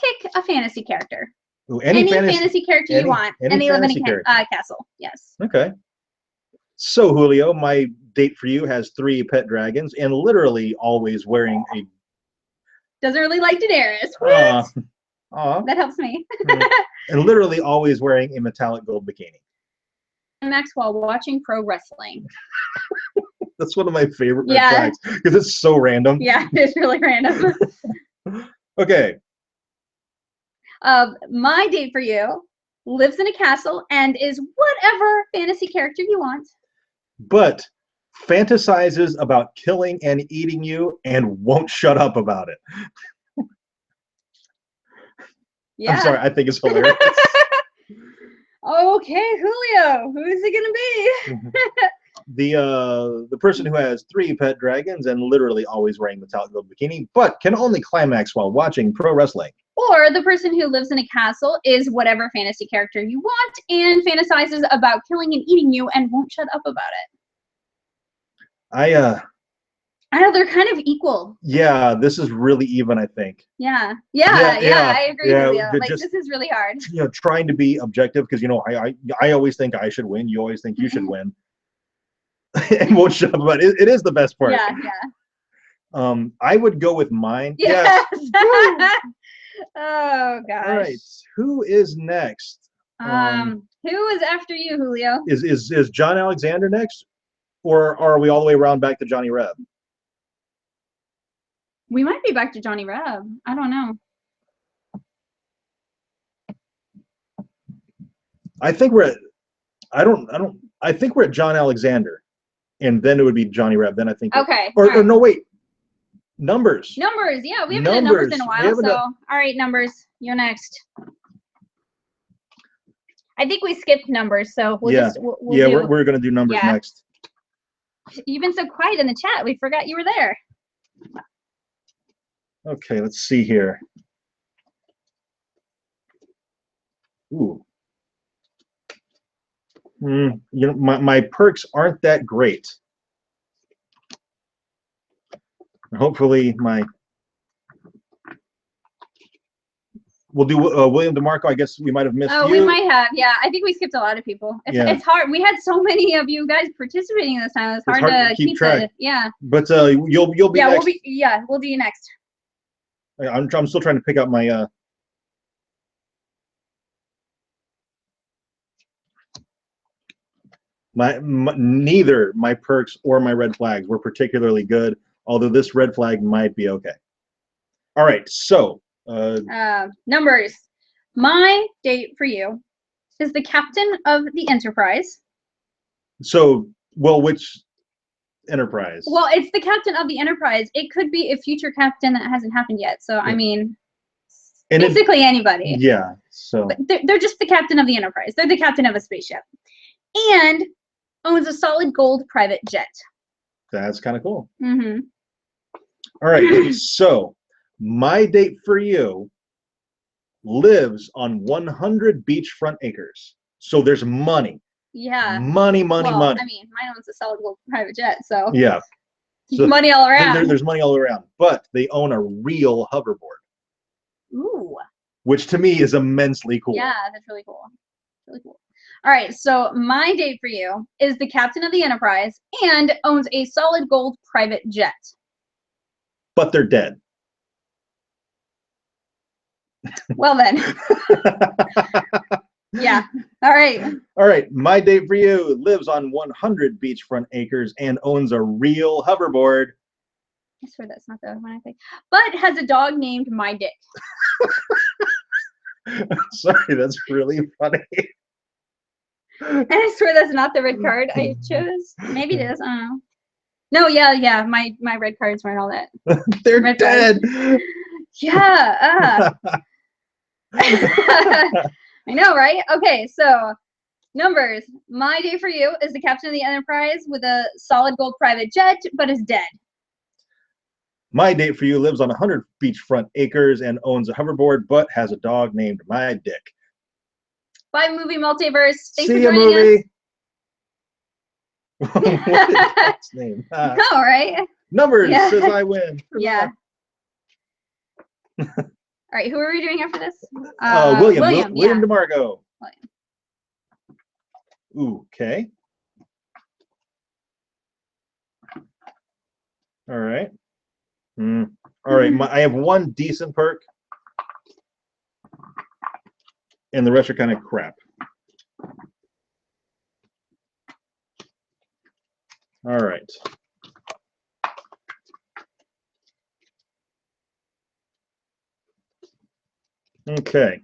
pick a fantasy character. Ooh, any fantasy character you want. And they live in a castle. Yes. Okay. So, Julio, my date for you has 3 pet dragons and literally always wearing a... Doesn't really like Daenerys. What? That helps me. And literally always wearing a metallic gold bikini. Max while watching pro wrestling. That's one of my favorite red flags because it's so random. Yeah, it's really random. Okay. My date for you lives in a castle and is whatever fantasy character you want. But fantasizes about killing and eating you and won't shut up about it. Yeah. I'm sorry, I think it's hilarious. Okay, Julio, who is it gonna be? The person who has 3 pet dragons and literally always wearing metallic gold bikini, but can only climax while watching pro wrestling. Or the person who lives in a castle is whatever fantasy character you want and fantasizes about killing and eating you and won't shut up about it. I know they're kind of equal. Yeah, this is really even, I think. Yeah, I agree with you. Like, this is really hard. You know, trying to be objective because, you know, I always think I should win. You always think you should win. And won't shut up about it. It is the best part. Yeah. I would go with mine. Yes. Oh, gosh. All right. Who is next? Who is after you, Julio? Is John Alexander next? Or are we all the way around back to Johnny Reb? We might be back to Johnny Reb. I don't know. I think we're at I think we're at John Alexander. And then it would be Johnny Reb. Then I think or no, wait. Numbers. Numbers, yeah. We haven't done numbers in a while, so all right, numbers. You're next. I think we skipped numbers, so we're gonna do numbers next. You've been so quiet in the chat. We forgot you were there. Okay, let's see here. Ooh. You know, my perks aren't that great. Hopefully we'll do William DeMarco. I guess we might have missed you. We might have. Yeah, I think we skipped a lot of people. It's hard. We had so many of you guys participating this time. It's hard to keep track. But you'll be next. We'll do you next. I'm still trying to pick up my neither my perks or my red flags were particularly good, although this red flag might be okay. All right, so numbers. My date for you is the captain of the Enterprise. So, well, which Enterprise. Well, it's the captain of the Enterprise. It could be a future captain that hasn't happened yet. So, I mean, basically anybody. Yeah. So. But they're just the captain of the Enterprise. They're the captain of a spaceship. And owns a solid gold private jet. That's kind of cool. Mm-hmm. All right. So, my date for you lives on 100 beachfront acres. So there's money. Yeah. Money. I mean, mine owns a solid gold private jet, so yeah. So money all around. There's money all around. But they own a real hoverboard. Ooh. Which to me is immensely cool. Yeah, that's really cool. Really cool. All right, so my date for you is the captain of the Enterprise and owns a solid gold private jet. But they're dead. Well then. Yeah. All right. All right. My date for you lives on 100 beachfront acres and owns a real hoverboard. I swear that's not the one I think. But has a dog named My Dick. Sorry, that's really funny. And I swear that's not the red card I chose. Maybe it is. I don't know. No, yeah. My red cards weren't all that. They're red dead. Cards. Yeah. I know, right? Okay, so numbers. My day for you is the captain of the Enterprise with a solid gold private jet, but is dead. My date for you lives on 100 beachfront acres and owns a hoverboard, but has a dog named My Dick. Bye, movie multiverse. Thanks See for joining movie. Us. What is its name? No, right? Numbers says I win. Yeah. All right, who are we doing after this? William DeMarco. Ooh, okay. All right. All right. I have one decent perk, and the rest are kind of crap. All right. Okay.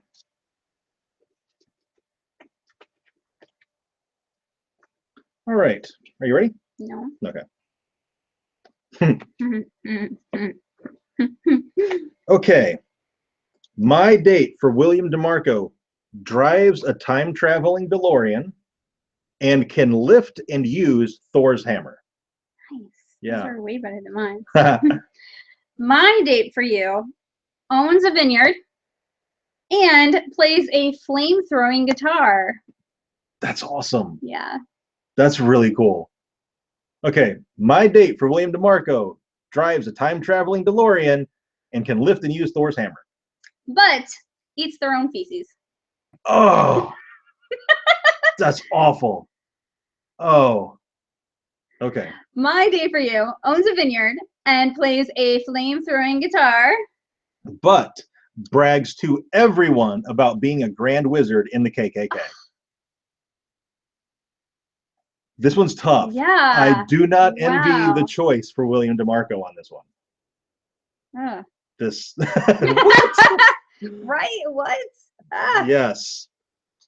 All right. Are you ready? No. Okay. Okay. My date for William DeMarco drives a time-traveling DeLorean and can lift and use Thor's hammer. Nice. Yeah. Those are way better than mine. My date for you owns a vineyard and plays a flame-throwing guitar. That's awesome. Yeah. That's really cool. Okay, my date for William DeMarco drives a time-traveling DeLorean and can lift and use Thor's hammer. But eats their own feces. Oh, that's awful. Oh, okay. My day for you owns a vineyard and plays a flame-throwing guitar. But brags to everyone about being a grand wizard in the KKK. This one's tough. Yeah. I do not envy the choice for William DeMarco on this one. This. What? Right? What? Yes.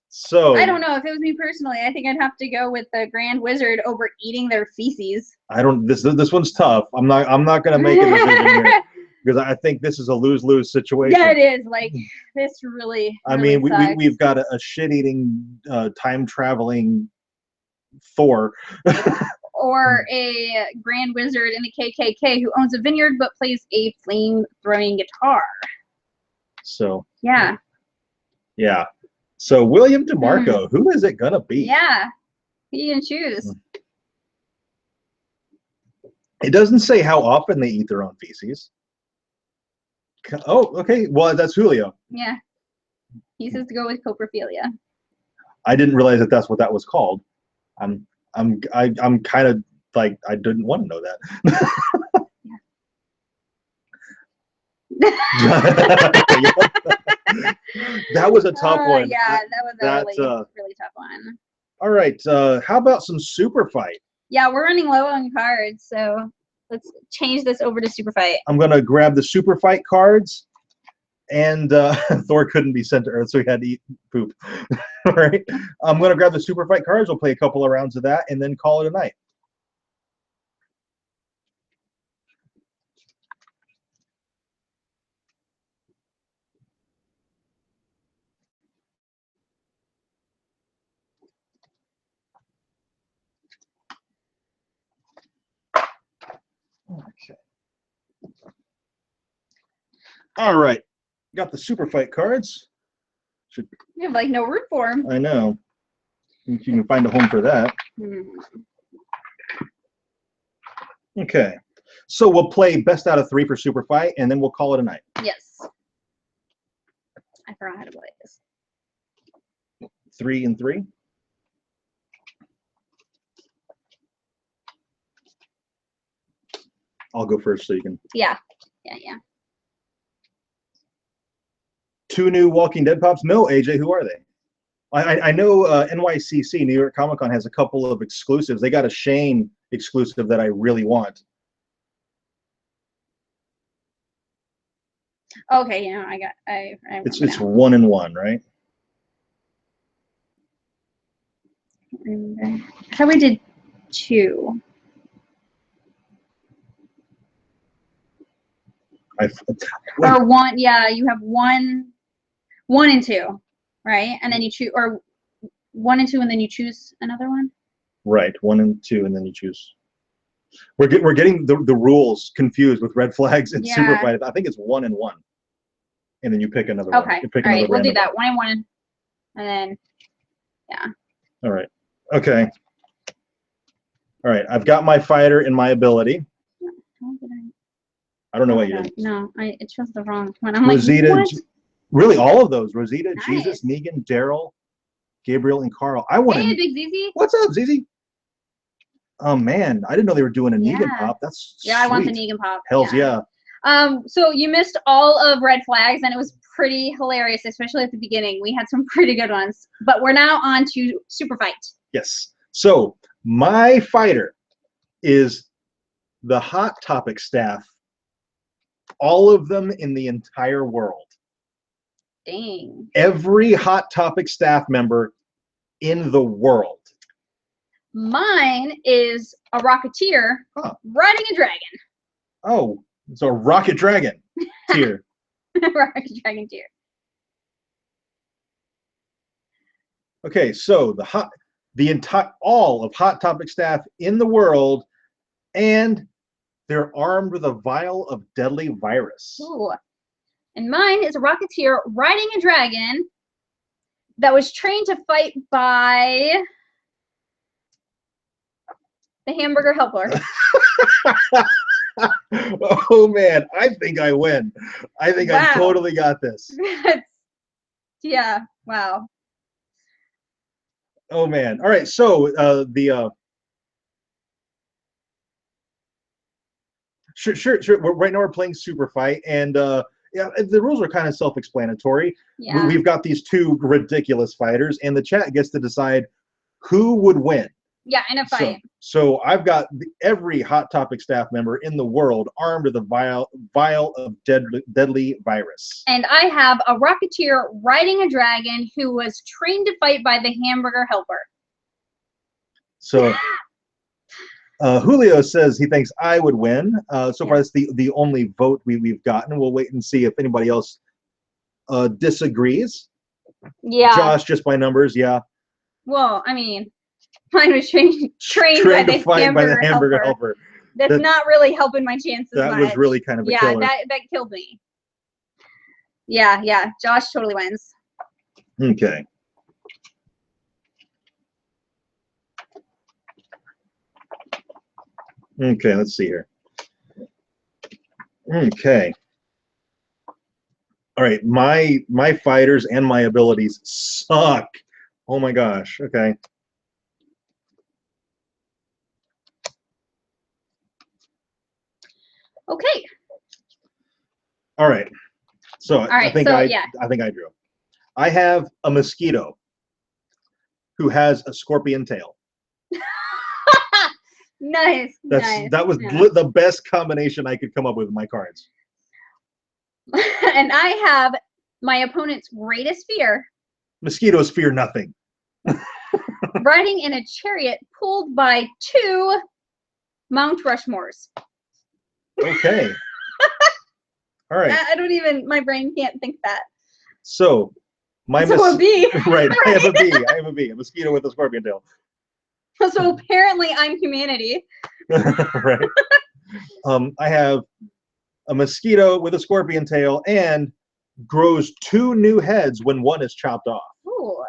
So. I don't know. If it was me personally, I think I'd have to go with the Grand Wizard over eating their feces. I don't. This one's tough. I'm not gonna make a decision here because I think this is a lose-lose situation. Yeah, it is. Like this really. I mean, we've got a shit-eating, time-traveling Thor. Or a Grand Wizard in the KKK who owns a vineyard but plays a flame-throwing guitar. So. Yeah. Yeah. So William DeMarco, who is it gonna be? Yeah. Who you gonna choose? It doesn't say how often they eat their own feces. Oh, okay. Well, that's Julio. Yeah. He says to go with coprophilia. I didn't realize that that's what that was called. I'm kind of like I didn't want to know that. That was a tough one. Yeah, that was a really tough one. All right. How about some Super Fight? Yeah, we're running low on cards, so let's change this over to Super Fight. I'm gonna grab the Super Fight cards, and Thor couldn't be sent to Earth, so he had to eat poop. All right. I'm gonna grab the Super Fight cards. We'll play a couple of rounds of that, and then call it a night. All right. Got the super fight cards. You have like no root for them. I know. You can find a home for that. Okay. So we'll play best out of 3 for super fight, and then we'll call it a night. Yes. I forgot how to play this. 3 and 3. I'll go first so you can. Yeah. 2 new Walking Dead pops. No, AJ, who are they? I know NYCC, New York Comic Con, has a couple of exclusives. They got a Shane exclusive that I really want. Okay, It's 1 and 1, right? Remember. I thought we did 2. Or 1, yeah, you have 1 and 2, right? And then you choose, or 1 and 2, and then you choose another one. Right, 1 and 2, and then you choose. We're getting the rules confused with red flags and super fight. I think it's 1 and 1, and then you pick another one. Okay, all right, we'll do that 1 and 1, and then All right. Okay. All right. I've got my fighter and my ability. I don't know what you did. No, it chose the wrong one. I'm Rosita, like, what? Really, all of those. Rosita, Nice. Jesus, Negan, Daryl, Gabriel, and Carl. I want. Hey, Big ZZ. What's up, ZZ? Oh man, I didn't know they were doing a Negan pop. That's sweet. I want the Negan pop. Hells yeah. So you missed all of Red Flags, and it was pretty hilarious, especially at the beginning. We had some pretty good ones, but we're now on to Super Fight. Yes. So my fighter is the Hot Topic staff. All of them in the entire world. Dang. Every Hot Topic staff member in the world. Mine is a Rocketeer riding a dragon. Oh, it's a Rocket Dragon tier. Rocket Dragon tier. Okay, so all of Hot Topic staff in the world, and they're armed with a vial of deadly virus. Ooh. And mine is a Rocketeer riding a dragon that was trained to fight by the Hamburger Helper. Oh man, I think I win. I think I totally got this. Yeah, wow. Oh man. All right, so Sure. Right now we're playing Super Fight, and yeah, the rules are kind of self-explanatory. Yeah. We've got these 2 ridiculous fighters, and the chat gets to decide who would win. Yeah, in a fight. So I've got every Hot Topic staff member in the world armed with a vial of deadly virus. And I have a Rocketeer riding a dragon who was trained to fight by the Hamburger Helper. So Julio says he thinks I would win. So far, that's the only vote we've gotten. We'll wait and see if anybody else disagrees. Yeah. Josh, just by numbers, yeah. Well, I mean, mine was trained by the Hamburger Helper. That's not really helping my chances that much. Was really kind of a killer. Yeah, that killed me. Yeah. Josh totally wins. Okay. Okay, let's see here. Okay. All right, my fighters and my abilities suck. Oh my gosh. Okay. Okay. All right. So I think I drew. I have a mosquito who has a scorpion tail. Nice. That was the best combination I could come up with in my cards. And I have my opponent's greatest fear. Mosquitoes fear nothing. Riding in a chariot pulled by 2 Mount Rushmores. Okay. All right. I don't even, my brain can't think that. So, a bee. Right, I have a bee. A mosquito with a scorpion tail. So apparently I'm humanity. Right. I have a mosquito with a scorpion tail, and grows 2 new heads when one is chopped off. Ooh.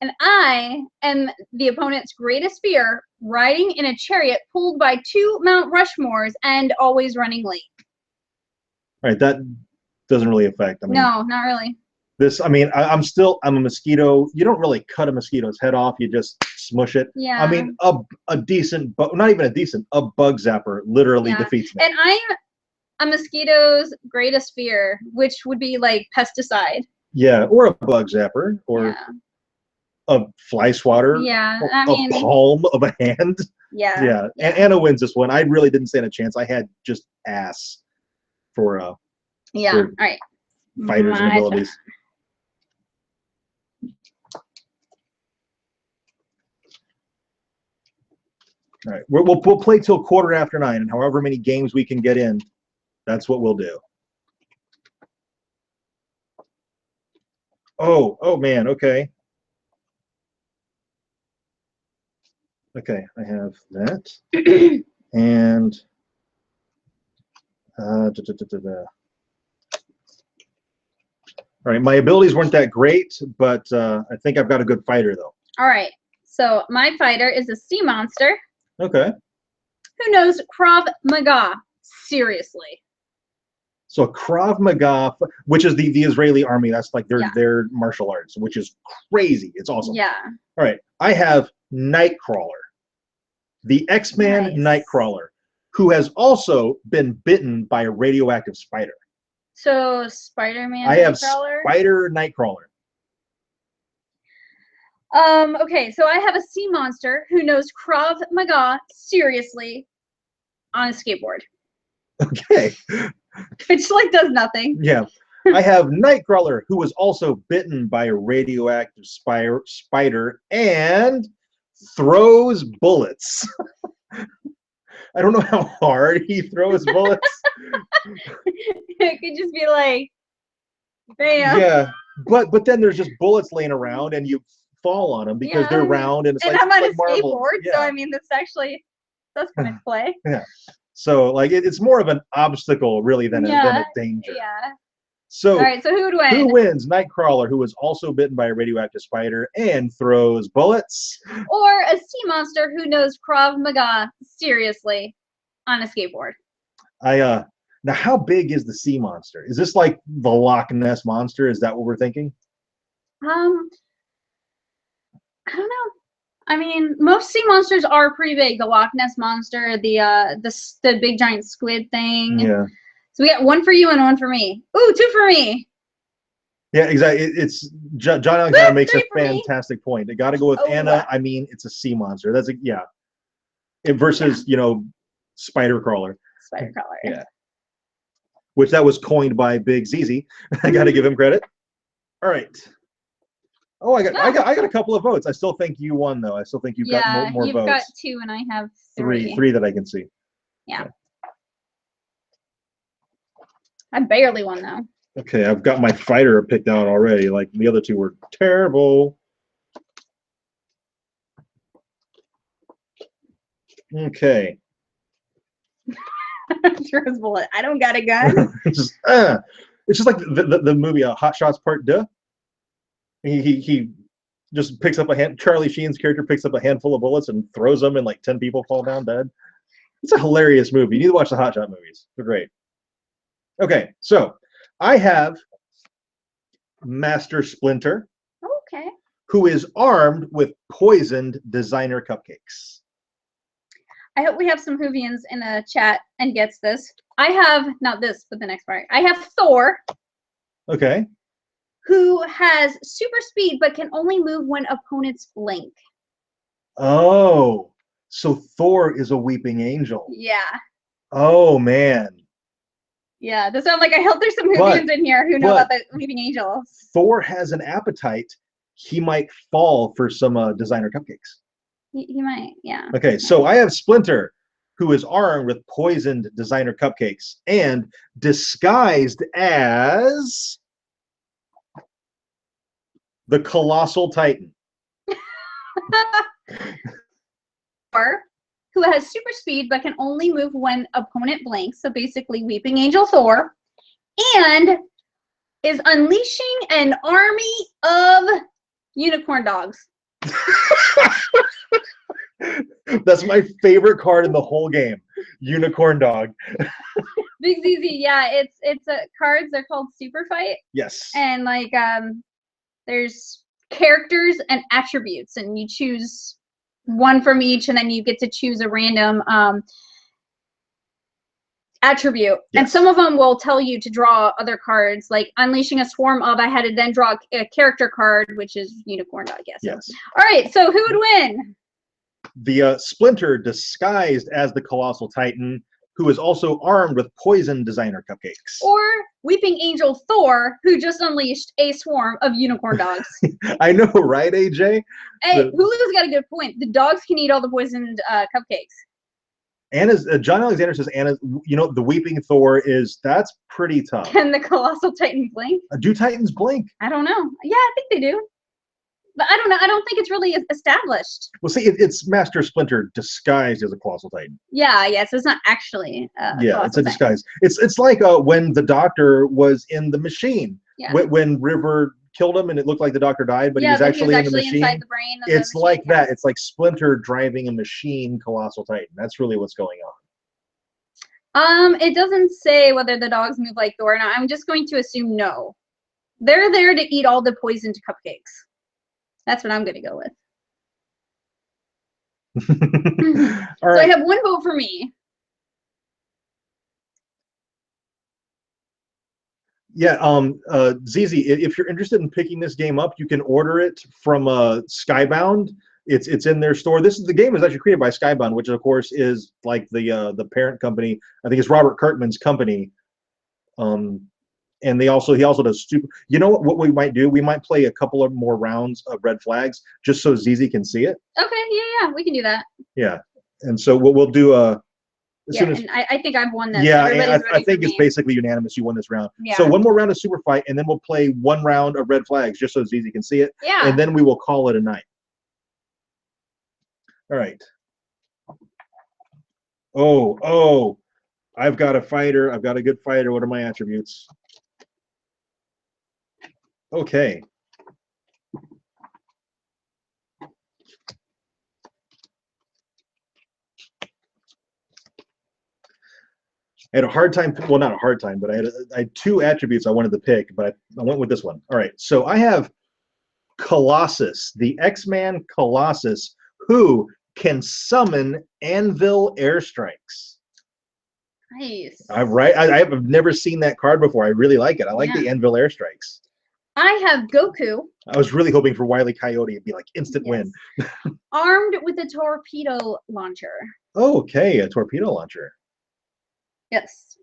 And I am the opponent's greatest fear, riding in a chariot pulled by 2 Mount Rushmores and always running late. Right, that doesn't really affect. I mean, no, not really. This, I mean, I'm a mosquito. You don't really cut a mosquito's head off. You just smush it. Yeah. I mean, a decent, not even a decent, a bug zapper literally defeats me. And I'm a mosquito's greatest fear, which would be like pesticide. Yeah, or a bug zapper, or a fly swatter. Yeah, I mean, a palm of a hand. Yeah. Yeah, and Anna wins this one. I really didn't stand a chance. I had just ass for all right, fighters and abilities. All right, we'll play till 9:15, and however many games we can get in, that's what we'll do. Oh man, okay. Okay, I have that, and all right, my abilities weren't that great, but I think I've got a good fighter though. All right, so my fighter is a sea monster. Okay. Who knows Krav Maga? Seriously. So Krav Maga, which is the Israeli army, that's like their martial arts, which is crazy. It's awesome. Yeah. All right, I have Nightcrawler, the X-Man Nightcrawler, who has also been bitten by a radioactive spider. So Spider-Man. I have Spider Nightcrawler. Okay, so I have a sea monster who knows Krav Maga seriously on a skateboard. Okay. Which like does nothing. Yeah. I have Nightcrawler, who was also bitten by a radioactive spider and throws bullets. I don't know how hard he throws bullets. It could just be like, bam. Yeah, but then there's just bullets laying around, and you fall on them because they're round, and it's and like, I'm on a marbles. skateboard, so I mean that's kind of play. Yeah. So like it's more of an obstacle really than a danger. Yeah. So all right, so who would win? Who wins? Nightcrawler, who was also bitten by a radioactive spider and throws bullets, or a sea monster who knows Krav Maga seriously on a skateboard? Now how big is the sea monster? Is this like the Loch Ness monster? Is that what we're thinking? I don't know. I mean, most sea monsters are pretty big. The Loch Ness monster, the big giant squid thing. Yeah. So we got 1 for you and 1 for me. Ooh, 2 for me. Yeah, exactly. It's John Alexander makes a fantastic point. They got to go with Anna. I mean, it's a sea monster. That's versus spider crawler. Spider crawler. Yeah. Which that was coined by Big ZZ. I got to give him credit. All right. Oh, I got a couple of votes. I still think you won though. I still think you've got more votes. You've got 2 and I have 3. 3 that I can see. Yeah. I barely won though. Okay, I've got my fighter picked out already. Like the other 2 were terrible. Okay. Throws bullet. I don't got a gun. It's just like the movie Hot Shots Part 2. He just picks up Charlie Sheen's character picks up a handful of bullets and throws them, and like 10 people fall down dead. It's a hilarious movie. You need to watch the Hot Shot movies. They're great. Okay, so I have Master Splinter. Okay. Who is armed with poisoned designer cupcakes. I hope we have some Whovians in the chat and gets this. I have, not this, but the next part. I have Thor. Okay. Who has super speed but can only move when opponents blink. Oh, so Thor is a weeping angel. Yeah. Oh, man. Yeah, this sounds like I hope there's some Whovians in here who know about the weeping angel. Thor has an appetite. He might fall for some designer cupcakes. He might, yeah. Okay, so I have Splinter, who is armed with poisoned designer cupcakes and disguised as the Colossal Titan. Thor, who who has super speed but can only move when opponent blanks, so basically Weeping Angel Thor, and is unleashing an army of unicorn dogs. That's my favorite card in the whole game. Unicorn Dog. Big ZZ, yeah, it's cards. They're called Super Fight. Yes. And like there's characters and attributes, and you choose one from each, and then you get to choose a random attribute. Yes. And some of them will tell you to draw other cards, like unleashing a swarm of. I had to then draw a character card, which is Unicorn Dog. Yes. Yes. All right. So who would win? The Splinter disguised as the Colossal Titan, who is also armed with poison designer cupcakes. Or Weeping Angel Thor, who just unleashed a swarm of unicorn dogs. I know, right, AJ? Hey, Hulu's got a good point. The dogs can eat all the poisoned cupcakes. Anna's John Alexander says Anna, you know, the Weeping Thor that's pretty tough. Can the Colossal Titan blink? Do Titans blink? I don't know. Yeah, I think they do. But I don't know. I don't think it's really established. Well, see, it's Master Splinter disguised as a Colossal Titan. Yeah, yeah. So it's not actually yeah, it's a disguise. It's like when the Doctor was in the machine. Yeah. When River killed him and it looked like the Doctor died, but he was actually in the machine. Inside the brain of it's the machine, like that. It's like Splinter driving a machine Colossal Titan. That's really what's going on. It doesn't say whether the dogs move like Thor or not. I'm just going to assume no. They're there to eat all the poisoned cupcakes. That's what I'm going to go with. All right. So I have one vote for me. Yeah, ZZ, if you're interested in picking this game up, you can order it from Skybound. It's in their store. The game is actually created by Skybound, which of course is like the parent company. I think it's Robert Kirkman's company. And he also does super. You know what we might do? We might play a couple of more rounds of Red Flags just so ZZ can see it. Okay, yeah, we can do that. Yeah, and so we'll do and I think I've won this. Yeah, and I think it's basically unanimous. You won this round. Yeah. So one more round of Super Fight, and then we'll play one round of Red Flags just so ZZ can see it. Yeah. And then we will call it a night. All right. Oh, I've got a fighter. I've got a good fighter. What are my attributes? Okay. I had a hard time, well, not a hard time, but I had two attributes I wanted to pick, but I went with this one. All right, so I have Colossus, the X-Man Colossus, who can summon anvil airstrikes. Nice. Right, I have never seen that card before. I really like it. I like the anvil airstrikes. I have Goku. I was really hoping for Wile E. Coyote. It'd be like instant win. Armed with a torpedo launcher. Oh, okay, a torpedo launcher. Yes.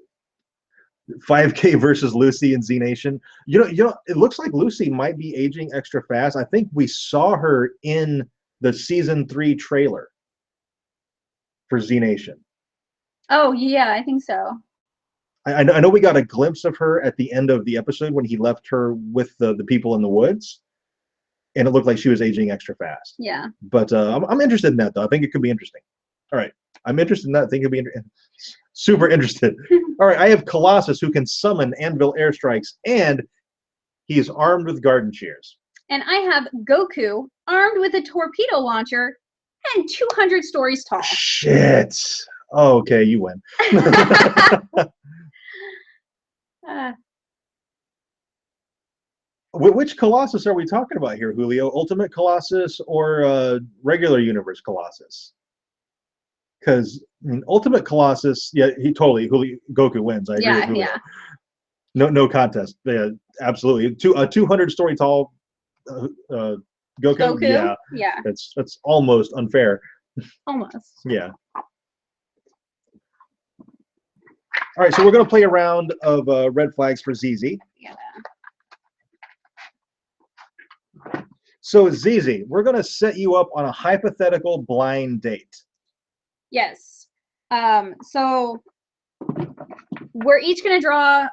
5K versus Lucy in Z Nation. You know, it looks like Lucy might be aging extra fast. I think we saw her in the season 3 trailer for Z Nation. Oh yeah, I think so. I know we got a glimpse of her at the end of the episode when he left her with the people in the woods, and it looked like she was aging extra fast. Yeah. But I'm interested in that though. I think it could be interesting. All right, I'm interested in that. I think it'd be super interested. All right, I have Colossus who can summon anvil airstrikes, and he is armed with garden shears. And I have Goku armed with a torpedo launcher and 200 stories tall. Shit. Oh, okay, you win. Which Colossus are we talking about here, Julio? Ultimate Colossus or regular universe Colossus? Because Ultimate Colossus, yeah, Goku wins. I agree with Julio. Yeah. No contest. Yeah, absolutely. 200 story tall Goku. Yeah. That's almost unfair. Almost. Yeah. All right, so we're going to play a round of Red Flags for ZZ. Yeah. So ZZ, we're going to set you up on a hypothetical blind date. Yes. So we're each going to draw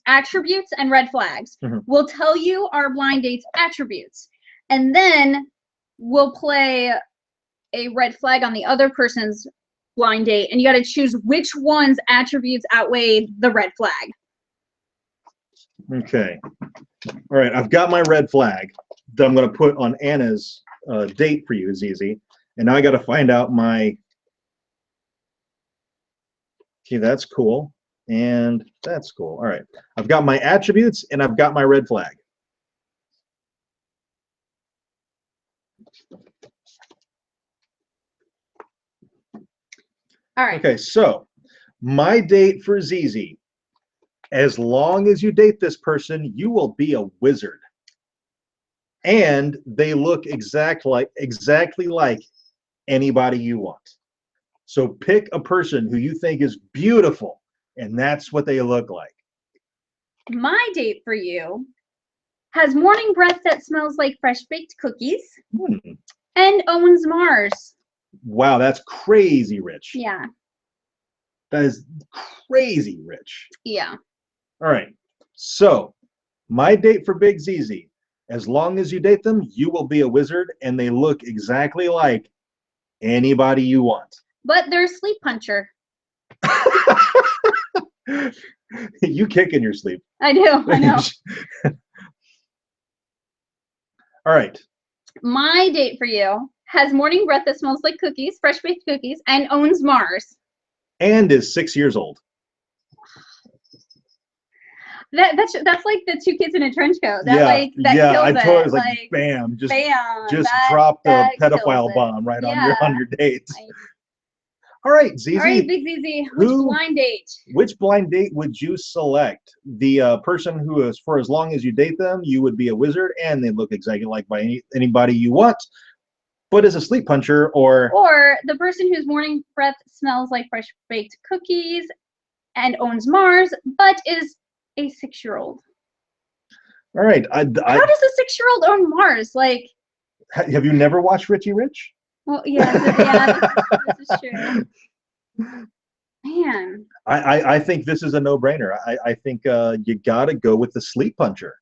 attributes and red flags. Mm-hmm. We'll tell you our blind date's attributes, and then we'll play a red flag on the other person's blind date, and you got to choose which one's attributes outweigh the red flag. Okay. All right. I've got my red flag that I'm going to put on Anna's date for you, Zizi. And now I got to find out my. Okay, that's cool. And that's cool. All right. I've got my attributes and I've got my red flag. All right. Okay, so my date for Zizi. As long as you date this person, you will be a wizard. And they look exactly like anybody you want. So pick a person who you think is beautiful, and that's what they look like. My date for you has morning breath that smells like fresh baked cookies and owns Mars. Wow, that's crazy rich. Yeah. That is crazy rich. Yeah. All right. So my date for Big Zizi, as long as you date them, you will be a wizard, and they look exactly like anybody you want. But they're a sleep puncher. You kick in your sleep. I do. I know. All right. My date for you has morning breath that smells like cookies, fresh baked cookies, and owns Mars. And is 6 years old. That's like the two kids in a trench coat. That I kills totally it. was like, bam, just that, drop the pedophile bomb right on your date. All right, Zizi. All right, Big Zizi. Which blind date? Which blind date would you select? The person who is, for as long as you date them, you would be a wizard, and they look exactly like anybody you want, but is a sleep puncher, or the person whose morning breath smells like fresh baked cookies and owns Mars, but is a 6-year-old. All right. How does a 6-year-old own Mars? Like, have you never watched Richie Rich? Well, yeah, this is true. Man. I think this is a no-brainer. I think you got to go with the sleep puncher.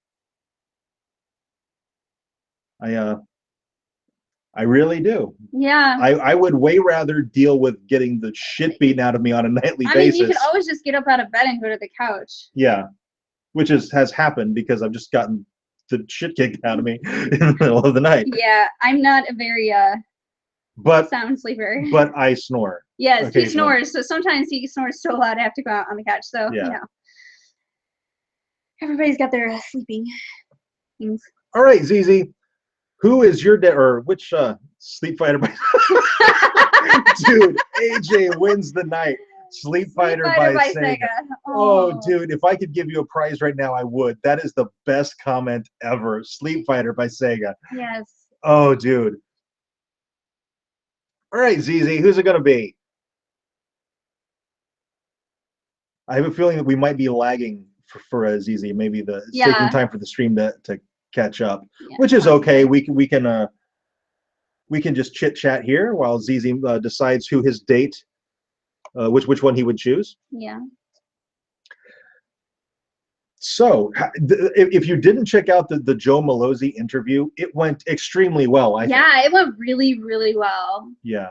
I really do. Yeah. I would way rather deal with getting the shit beaten out of me on a nightly basis. I mean, you could always just get up out of bed and go to the couch. Yeah, which has happened because I've just gotten the shit kicked out of me in the middle of the night. Yeah, I'm not a very sound sleeper. But I snore. Yes, he snores. So sometimes he snores so loud I have to go out on the couch. So, yeah. You know, everybody's got their sleeping things. All right, Zizi. Who is your or which sleep fighter by dude, AJ wins the night. Sleep Fighter by Sega. Oh, dude, if I could give you a prize right now, I would. That is the best comment ever. Sleep Fighter by Sega. Yes. Oh, dude. All right, Zizi, who's it going to be? I have a feeling that we might be lagging for Zizi. Maybe it's taking time for the stream to catch up, which is okay. We can just chit chat here while Zizi decides who his date, which one he would choose. Yeah. So, if you didn't check out the Joe Malozzi interview, it went extremely well. I think. It went really, really well. Yeah.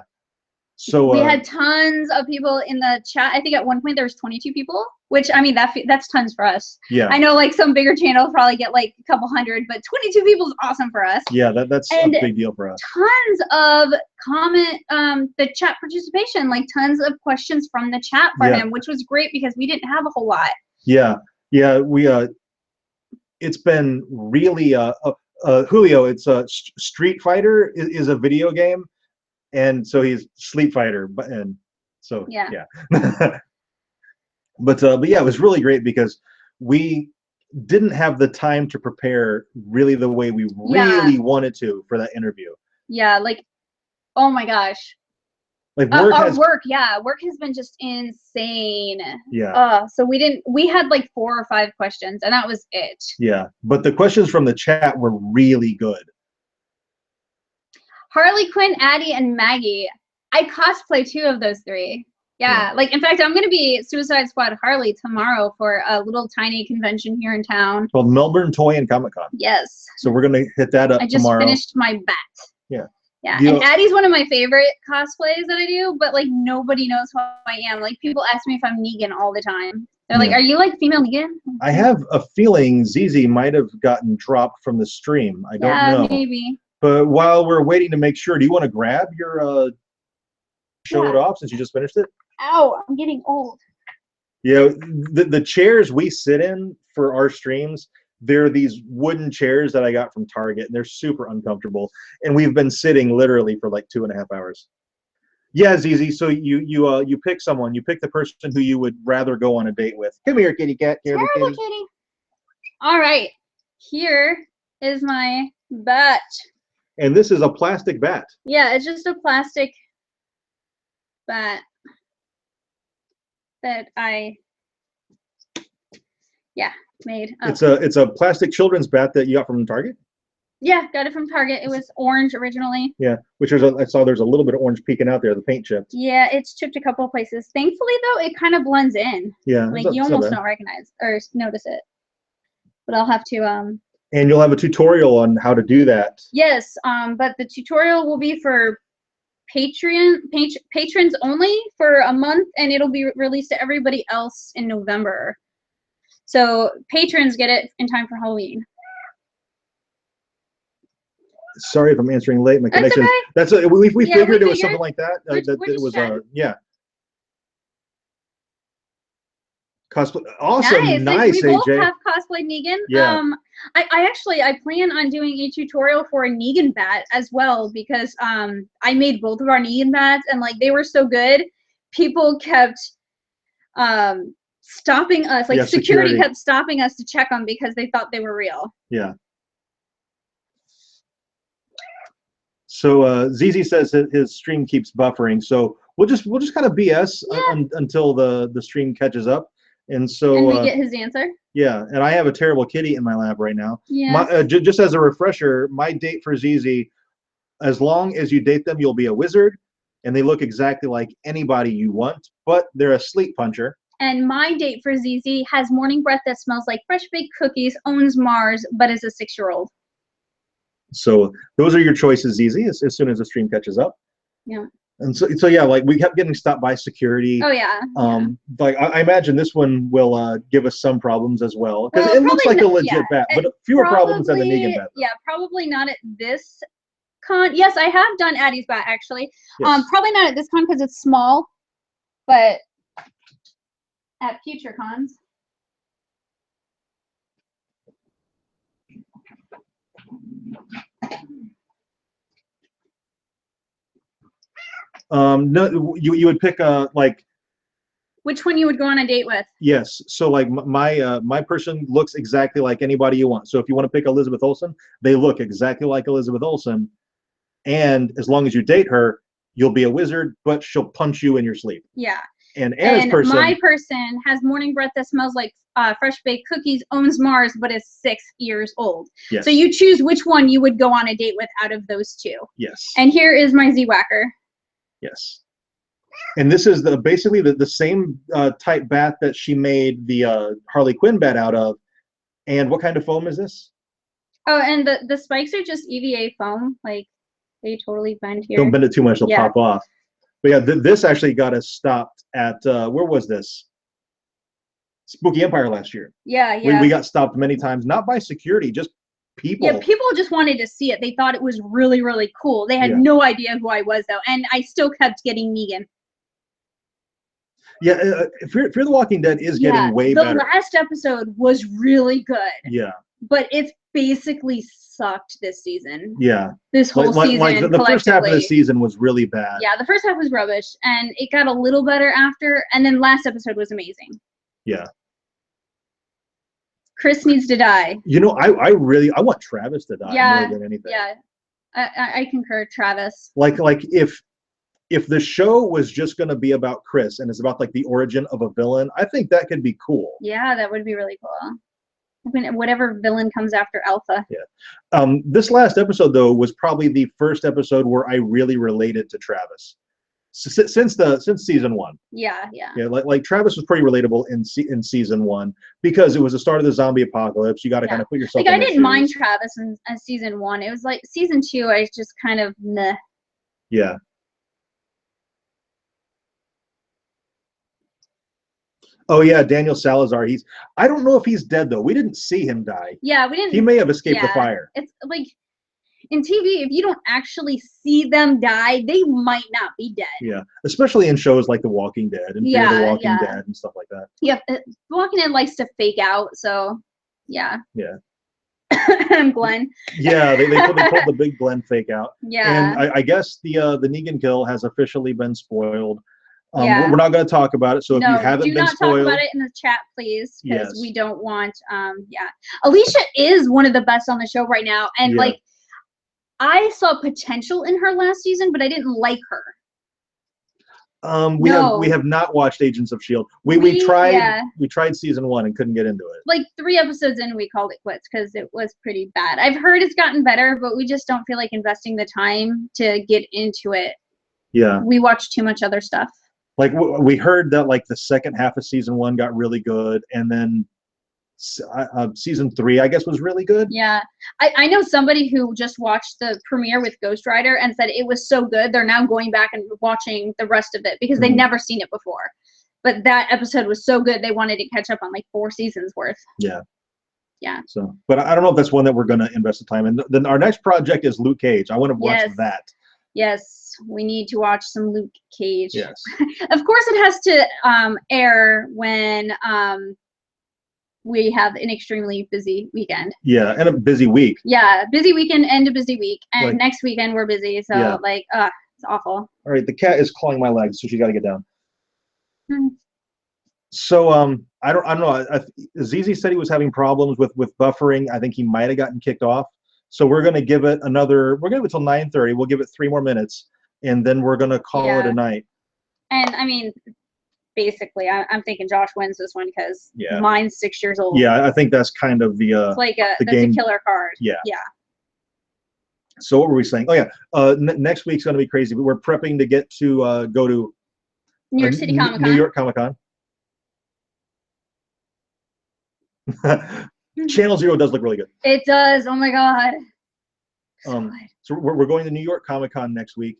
So we had tons of people in the chat. I think at one point there was 22 people, which I mean that's tons for us. Yeah. I know like some bigger channels probably get like a couple hundred, but 22 people is awesome for us. Yeah, that's a big deal for us. Tons of the chat participation, like tons of questions from the chat for him, which was great because we didn't have a whole lot. Yeah. Yeah, it's been really Julio. It's Street Fighter is a video game. And so he's Sleep Fighter, but but yeah, it was really great because we didn't have the time to prepare really the way we really wanted to for that interview. Yeah, like, oh my gosh, like work has been just insane. Yeah. So we had like 4 or 5 questions, and that was it. Yeah, but the questions from the chat were really good. Harley Quinn, Addie, and Maggie. I cosplay 2 of those 3. Yeah, like in fact, I'm gonna be Suicide Squad Harley tomorrow for a little tiny convention here in town called Melbourne Toy and Comic Con. Yes. So we're gonna hit that up tomorrow. I just finished my bat. Yeah. Yeah, and Addie's one of my favorite cosplays that I do, but like nobody knows who I am. Like people ask me if I'm Negan all the time. They're like, "Are you like female Negan?" I have a feeling ZZ might have gotten dropped from the stream. I don't know. Yeah, maybe. But while we're waiting to make sure, do you want to grab your show it off since you just finished it? Ow, I'm getting old. Yeah, the chairs we sit in for our streams, they're these wooden chairs that I got from Target, and they're super uncomfortable. And we've been sitting literally for like 2.5 hours. Yeah, ZZ. So you pick someone. You pick the person who you would rather go on a date with. Come here, kitty cat. Terrible kitty. All right, here is my bat. And this is a plastic bat. Yeah, it's just a plastic bat that I made up. It's a plastic children's bat that you got from Target? Yeah, got it from Target. It was orange originally. Yeah, which I saw there's a little bit of orange peeking out there, the paint chipped. Yeah, it's chipped a couple of places. Thankfully though, it kind of blends in. Yeah. Like you almost don't recognize or notice it. But I'll have to And you'll have a tutorial on how to do that. Yes, but the tutorial will be for patrons only for a month, and it'll be released to everybody else in November. So patrons get it in time for Halloween. Sorry if I'm answering late. My connection. Okay. That's we figured it was something like that. It was yeah. Cosplay. Awesome, nice. Like, we both have cosplayed Negan. Yeah. I plan on doing a tutorial for a Negan bat as well because I made both of our Negan bats and like they were so good, people kept stopping us. Like security kept stopping us to check them because they thought they were real. Yeah. So ZZ says that his stream keeps buffering, so we'll just kind of BS until the stream catches up. And so we get his answer. Yeah, and I have a terrible kitty in my lab right now. Yeah. Just as a refresher, my date for ZZ, as long as you date them, you'll be a wizard, and they look exactly like anybody you want, but they're a sleep puncher. And my date for ZZ has morning breath that smells like fresh baked cookies, owns Mars, but is a 6-year-old. So those are your choices, ZZ, as soon as the stream catches up. Yeah. And so yeah, like we kept getting stopped by security. Oh yeah. Like I imagine this one will give us some problems as well because it looks like a legit bat, but fewer problems than the Negan bat. Yeah, probably not at this con. Yes, I have done Addie's bat actually. Yes. Probably not at this con because it's small, but at future cons. No, you would pick like. Which one you would go on a date with? Yes, so like my person looks exactly like anybody you want. So if you want to pick Elizabeth Olsen, they look exactly like Elizabeth Olsen, and as long as you date her, you'll be a wizard, but she'll punch you in your sleep. Yeah. And Anna's person. My person has morning breath that smells like fresh baked cookies, owns Mars, but is 6 years old. Yes. So you choose which one you would go on a date with out of those two. Yes. And here is my Z-Whacker. Yes. And this is basically the same type bat that she made the Harley Quinn bat out of. And what kind of foam is this? Oh, and the spikes are just EVA foam. Like, they totally bend here. Don't bend it too much, they'll pop off. But yeah, this actually got us stopped at, where was this? Spooky Empire last year. Yeah, yeah. We got stopped many times, not by security, just people. Yeah, people just wanted to see it. They thought it was really, really cool. They had no idea who I was, though. And I still kept getting Negan. Yeah, Fear the Walking Dead is getting way better. The last episode was really good. Yeah. But it's basically sucked this season. Yeah. This whole season. Like the first half of the season was really bad. Yeah, the first half was rubbish, and it got a little better after, and then last episode was amazing. Yeah. Chris needs to die. You know, I want Travis to die more than anything. Yeah. I concur, Travis. Like if the show was just going to be about Chris and it's about like the origin of a villain, I think that could be cool. Yeah, that would be really cool. I mean, whatever villain comes after Alpha. Yeah. This last episode though was probably the first episode where I really related to Travis since season 1. Yeah. Like Travis was pretty relatable in season 1 because it was the start of the zombie apocalypse. You got to kind of put yourself. Like I didn't mind Travis in season 1. It was like season 2. I just kind of meh. Yeah. Oh yeah, Daniel Salazar. I don't know if he's dead though. We didn't see him die. Yeah, we didn't. He may have escaped the fire. It's like in TV, if you don't actually see them die, they might not be dead. Yeah, especially in shows like The Walking Dead and Fear the Walking Dead and stuff like that. Yep, The Walking Dead likes to fake out, so yeah. Yeah. I'm Glenn. Yeah, they pulled the big Glenn fake out. Yeah. And I guess the Negan kill has officially been spoiled. We're not going to talk about it. So if you haven't been spoiled, do not talk about it in the chat, please, because we don't want. Yeah, Alicia is one of the best on the show right now, and like I saw potential in her last season, but I didn't like her. We have not watched Agents of S.H.I.E.L.D. We tried season 1 and couldn't get into it. Like 3 episodes in, we called it quits because it was pretty bad. I've heard it's gotten better, but we just don't feel like investing the time to get into it. Yeah. We watch too much other stuff. Like we heard that like the second half of season 1 got really good, and then season 3 I guess was really good. Yeah, I know somebody who just watched the premiere with Ghost Rider and said it was so good they're now going back and watching the rest of it because they'd never seen it before. But that episode was so good they wanted to catch up on like 4 seasons worth. Yeah. Yeah. So, but I don't know if that's one that we're going to invest the time in. Then our next project is Luke Cage. I want to watch that. Yes, we need to watch some Luke Cage. Yes. Of course, it has to air when we have an extremely busy weekend. Yeah, and a busy week. Yeah, busy weekend and a busy week. And like, next weekend we're busy, so it's awful. All right, the cat is clawing my legs, so she got to get down. Hmm. So I don't know. Zizi said he was having problems with buffering. I think he might have gotten kicked off. So we're going to give it another. We're going to give it till 9:30. We'll give it 3 more minutes, and then we're going to call it a night. And I mean, basically, I'm thinking Josh wins this one because mine's 6 years old. Yeah, I think that's kind of the. It's like that's a killer card. Yeah. Yeah. So what were we saying? Oh yeah, next week's going to be crazy. We're prepping to get to go to New York City Comic Con. New York Comic Con. Channel Zero does look really good. It does. Oh my god. So we're going to New York Comic Con next week,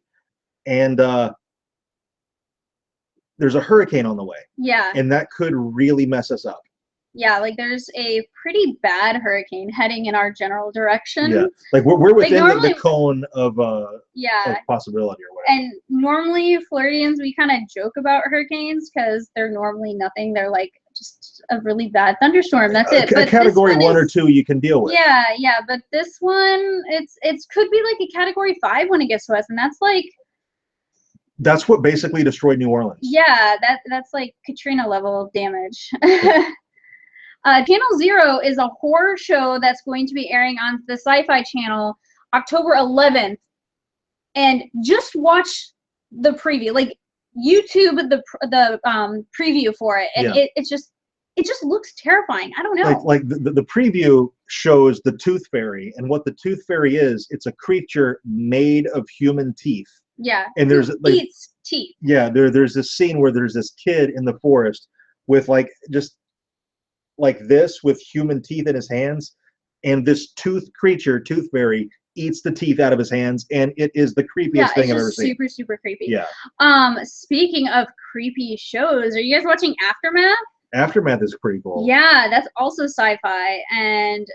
and there's a hurricane on the way. Yeah. And that could really mess us up. Yeah, like there's a pretty bad hurricane heading in our general direction. Yeah, like we're within the cone of possibility or whatever. And normally Floridians, we kind of joke about hurricanes because they're normally nothing. They're like just a really bad thunderstorm. That's it. But category 1 or 2 you can deal with. Yeah, yeah. But this one, it could be like a category 5 when it gets to us, and that's like. That's what basically destroyed New Orleans. Yeah, that's like Katrina level damage. Channel Zero is a horror show that's going to be airing on the Sci-Fi Channel October 11th. And just watch the preview, like YouTube the preview for it, and it just looks terrifying. I don't know. Like the preview shows the Tooth Fairy, and what the Tooth Fairy is, it's a creature made of human teeth. Yeah. And there's like eats teeth. Yeah, there's this scene where there's this kid in the forest with like just like this with human teeth in his hands, and this Tooth Fairy eats the teeth out of his hands, and it is the creepiest thing I've ever seen. Super, super creepy. Yeah. Speaking of creepy shows, are you guys watching Aftermath? Aftermath is pretty cool. Yeah, that's also sci-fi, and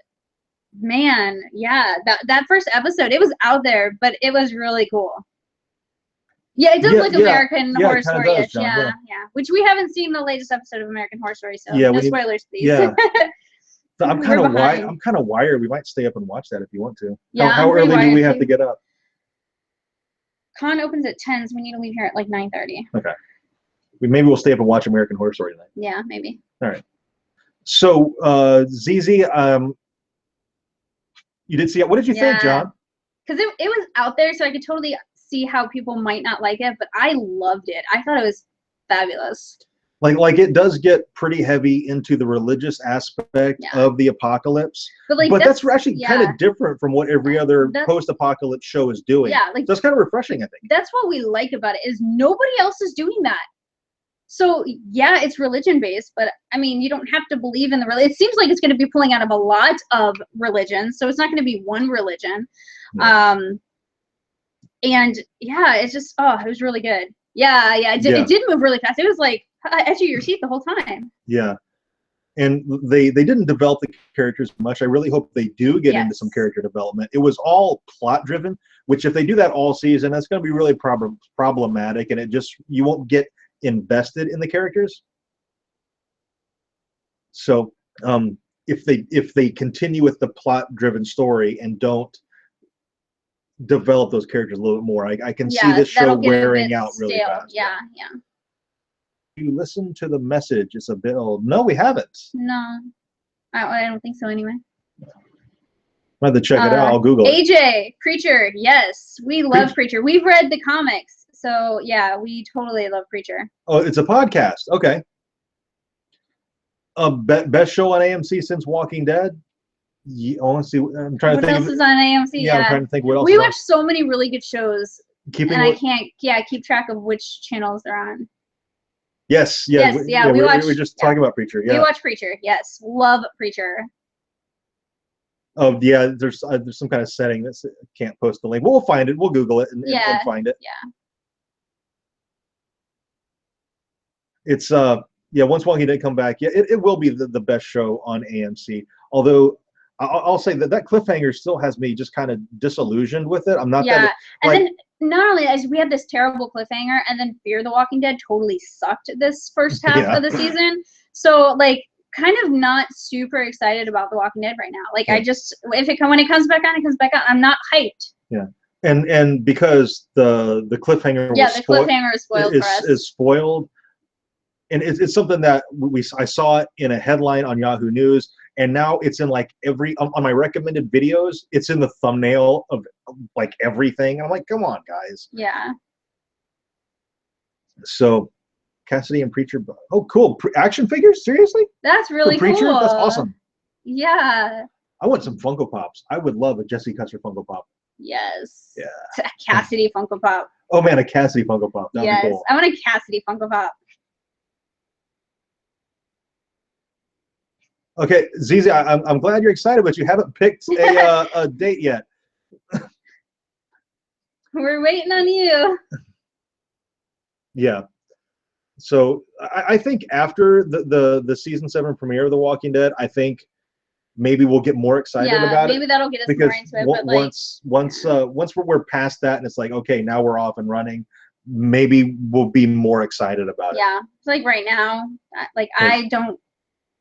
man, yeah, that first episode, it was out there, but it was really cool. Yeah, it does look American Horror Story-ish. Yeah. Which we haven't seen the latest episode of American Horror Story, so no spoilers, please. Yeah. So I'm kind of wired. We might stay up and watch that if you want to. Yeah. How early do we have to get up? Con opens at 10, so we need to leave here at like 9:30. Okay. Maybe we'll stay up and watch American Horror Story tonight. Yeah, maybe. All right. So ZZ, you did see it. What did you think, John? Because it was out there, so I could totally see how people might not like it, but I loved it. I thought it was fabulous. Like it does get pretty heavy into the religious aspect of the apocalypse, but that's actually kind of different from what every other post-apocalypse show is doing. Yeah, like that's kind of refreshing, I think. That's what we like about it, is nobody else is doing that. So yeah, it's religion based, but I mean, you don't have to believe in the religion. It seems like it's going to be pulling out of a lot of religions, so it's not going to be one religion. And yeah, it's just, oh, it was really good. Yeah, it did move really fast. It was like edge of your seat the whole time. Yeah. And they didn't develop the characters much. I really hope they do get into some character development. It was all plot driven, which if they do that all season, that's going to be really problematic, and you won't get invested in the characters. So if they continue with the plot driven story and don't develop those characters a little bit more, I can see this show wearing out really fast. Yeah. You listen to the message. It's a bit old. No, we haven't. No, I don't think so anyway. I have to check it out. I'll Google it. AJ, Preacher, yes. We love Preacher. We've read the comics. So, yeah, we totally love Preacher. Oh, it's a podcast. Okay. Best show on AMC since Walking Dead? Honestly, I'm trying to think. What else is on AMC? Yeah, I'm trying to think what else. We watch so many really good shows. I can't keep track of which channels they're on. Yes, we were just talking about Preacher. Yeah. We watch Preacher. Yes, love Preacher. Oh yeah, there's some kind of setting that can't post the link. We'll find it. We'll Google it and find it. Yeah. It's once Walking Dead come back, it will be the best show on AMC. Although I'll say that cliffhanger still has me just kind of disillusioned with it. I'm not that. And then not only as we had this terrible cliffhanger, and then Fear the Walking Dead totally sucked this first half of the season. So like, kind of not super excited about The Walking Dead right now. Like I just, when it comes back on, it comes back on. I'm not hyped. Yeah, and because the cliffhanger cliffhanger is spoiled for us. Is spoiled, and it's something that I saw it in a headline on Yahoo News, and now it's in like on my recommended videos. It's in the thumbnail of like everything. I'm like, come on, guys. Yeah. So. Cassidy and Preacher. Oh, cool. Action figures? Seriously? That's really cool. Preacher? That's awesome. Yeah. I want some Funko Pops. I would love a Jesse Custer Funko Pop. Yes. Yeah. A Cassidy Funko Pop. Oh, man, a Cassidy Funko Pop. That'd be cool. I want a Cassidy Funko Pop. Okay, Zizi, I'm glad you're excited, but you haven't picked a date yet. We're waiting on you. Yeah. So I think after the season 7 premiere of The Walking Dead, I think maybe we'll get more excited about it. Maybe that'll get us more into it. But once we're past that and it's like, okay, now we're off and running, maybe we'll be more excited about it. Yeah, it's like right now, like I don't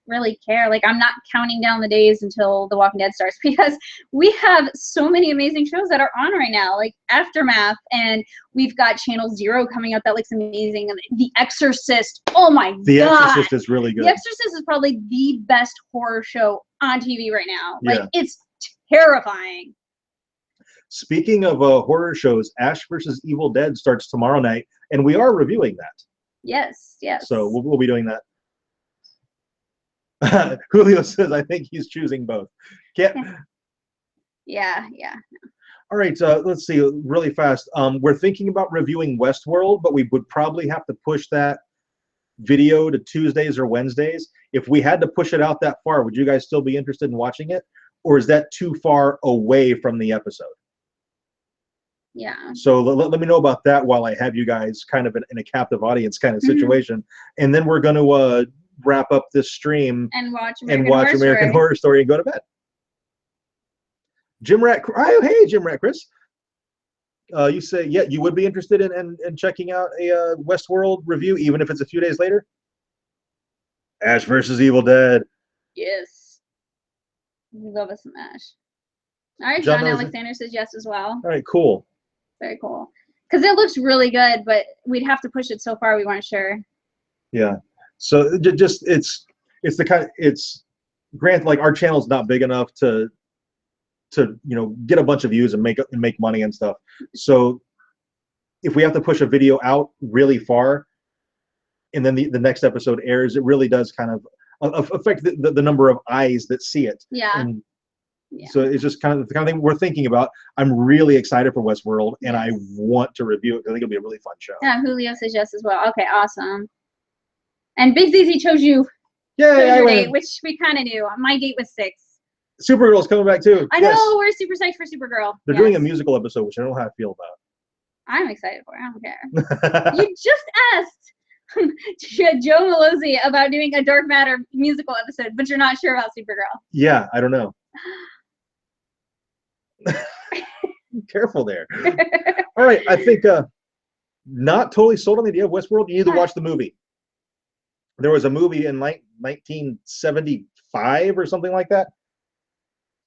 really care. Like I'm not counting down the days until The Walking Dead starts, because we have so many amazing shows that are on right now, like Aftermath, and we've got Channel Zero coming up that looks amazing, and The Exorcist. Oh my god, The Exorcist is really good. The Exorcist is probably the best horror show on TV right now. Like it's terrifying. Speaking of horror shows, Ash vs. Evil Dead starts tomorrow night, and we are reviewing that. Yes. So we'll be doing that. Julio says, I think he's choosing both. Yeah. All right, let's see really fast. We're thinking about reviewing Westworld, but we would probably have to push that video to Tuesdays or Wednesdays. If we had to push it out that far, would you guys still be interested in watching it? Or is that too far away from the episode? Yeah. So let me know about that while I have you guys kind of in a captive audience kind of situation. And then we're going to wrap up this stream and watch American Horror Story and go to bed. Jim Rat, oh, hey Jim Rat Chris, you say you would be interested in checking out a Westworld review even if it's a few days later. Ash versus Evil Dead. Yes, we love us some Ash. All right, John Alexander says yes as well. All right, cool. Very cool, because it looks really good, but we'd have to push it so far we weren't sure. Yeah. So just it's the kind it's granted, like our channel's not big enough to get a bunch of views and make money and stuff. So if we have to push a video out really far and then the next episode airs, it really does kind of affect the number of eyes that see it. Yeah. So it's just kind of the kind of thing we're thinking about. I'm really excited for Westworld, and I want to review it. I think it'll be a really fun show. Yeah, Julio says yes as well. Okay, awesome. And Big ZZ chose your date, which we kind of knew. My date was 6. Supergirl's coming back too. I know, we're super psyched for Supergirl. They're doing a musical episode, which I don't know how I feel about. I'm excited for it. I don't care. You just asked Joe Malozzi about doing a Dark Matter musical episode, but you're not sure about Supergirl. Yeah, I don't know. Careful there. All right, I think not totally sold on the idea of Westworld. You need to watch the movie. There was a movie in 1975 or something like that.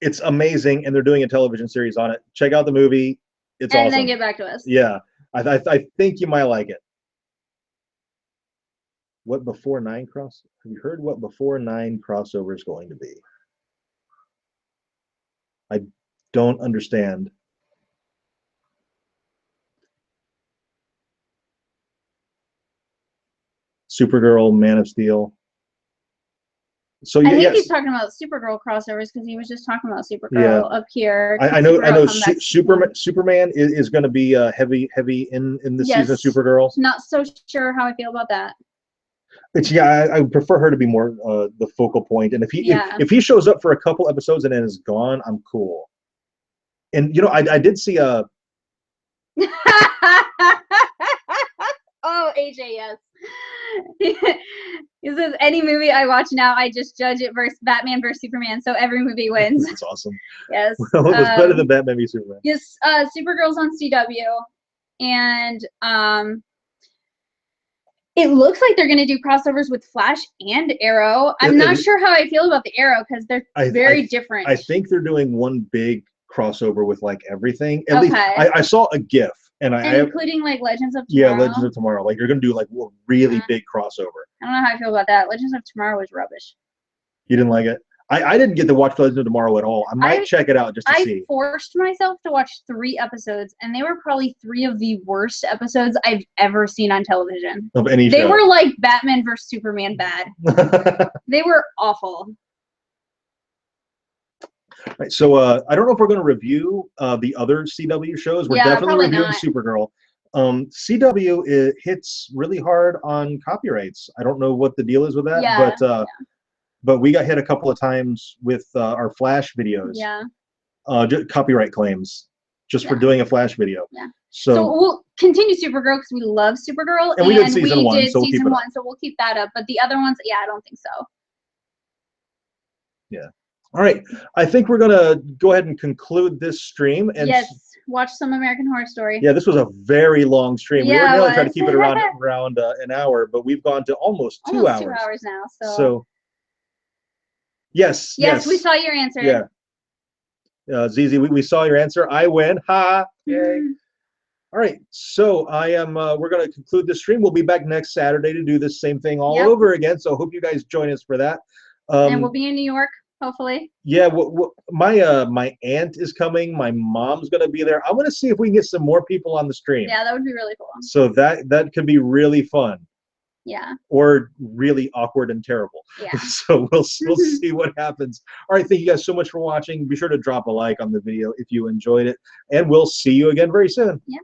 It's amazing, and they're doing a television series on it. Check out the movie. It's awesome. And then get back to us. Yeah, I think you might like it. What Before 9 cross? Have you heard what Before 9 crossover is going to be? I don't understand. Supergirl, Man of Steel. So I think he's talking about Supergirl crossovers because he was just talking about Supergirl up here. I know. Superman is going to be heavy in the season of Supergirl. Not so sure how I feel about that. It's I would prefer her to be more the focal point. And if he shows up for a couple episodes and then is gone, I'm cool. And I did see a. Oh, AJ, yes. He says, any movie I watch now, I just judge it versus Batman versus Superman, so every movie wins. That's awesome. Yes. Well, it's better than Batman v Superman. Yes, Supergirl's on CW, and it looks like they're going to do crossovers with Flash and Arrow. I'm not sure how I feel about the Arrow because they're very different. I think they're doing one big crossover with like everything. At least I saw a GIF. And including like Legends of Tomorrow. Yeah, Legends of Tomorrow. Like you're gonna do like a really big crossover. I don't know how I feel about that. Legends of Tomorrow was rubbish. You didn't like it? I didn't get to watch Legends of Tomorrow at all. I might check it out just to see. I forced myself to watch 3 episodes, and they were probably 3 of the worst episodes I've ever seen on television. Of any show. They were like Batman versus Superman bad. They were awful. Right, so I don't know if we're going to review the other CW shows. We're definitely reviewing Supergirl. CW hits really hard on copyrights. I don't know what the deal is with that, but we got hit a couple of times with our Flash videos. Yeah. Copyright claims just for doing a Flash video. Yeah. So we'll continue Supergirl because we love Supergirl, and we did season 1, so we'll keep that up. But the other ones, I don't think so. Yeah. All right, I think we're gonna go ahead and conclude this stream. And watch some American Horror Story. Yeah, this was a very long stream. We were going to try to keep it around an hour, but we've gone to almost 2 hours. 2 hours now. So yes, we saw your answer. Yeah, Zizi, we saw your answer. I win. Ha! Yay! All right, so we're going to conclude this stream. We'll be back next Saturday to do the same thing all over again. So I hope you guys join us for that. And we'll be in New York. Hopefully. Yeah, my aunt is coming. My mom's gonna be there. I want to see if we can get some more people on the stream. Yeah, that would be really cool. So that could be really fun. Yeah. Or really awkward and terrible. Yeah. So we'll see what happens. All right, thank you guys so much for watching. Be sure to drop a like on the video if you enjoyed it, and we'll see you again very soon. Yeah.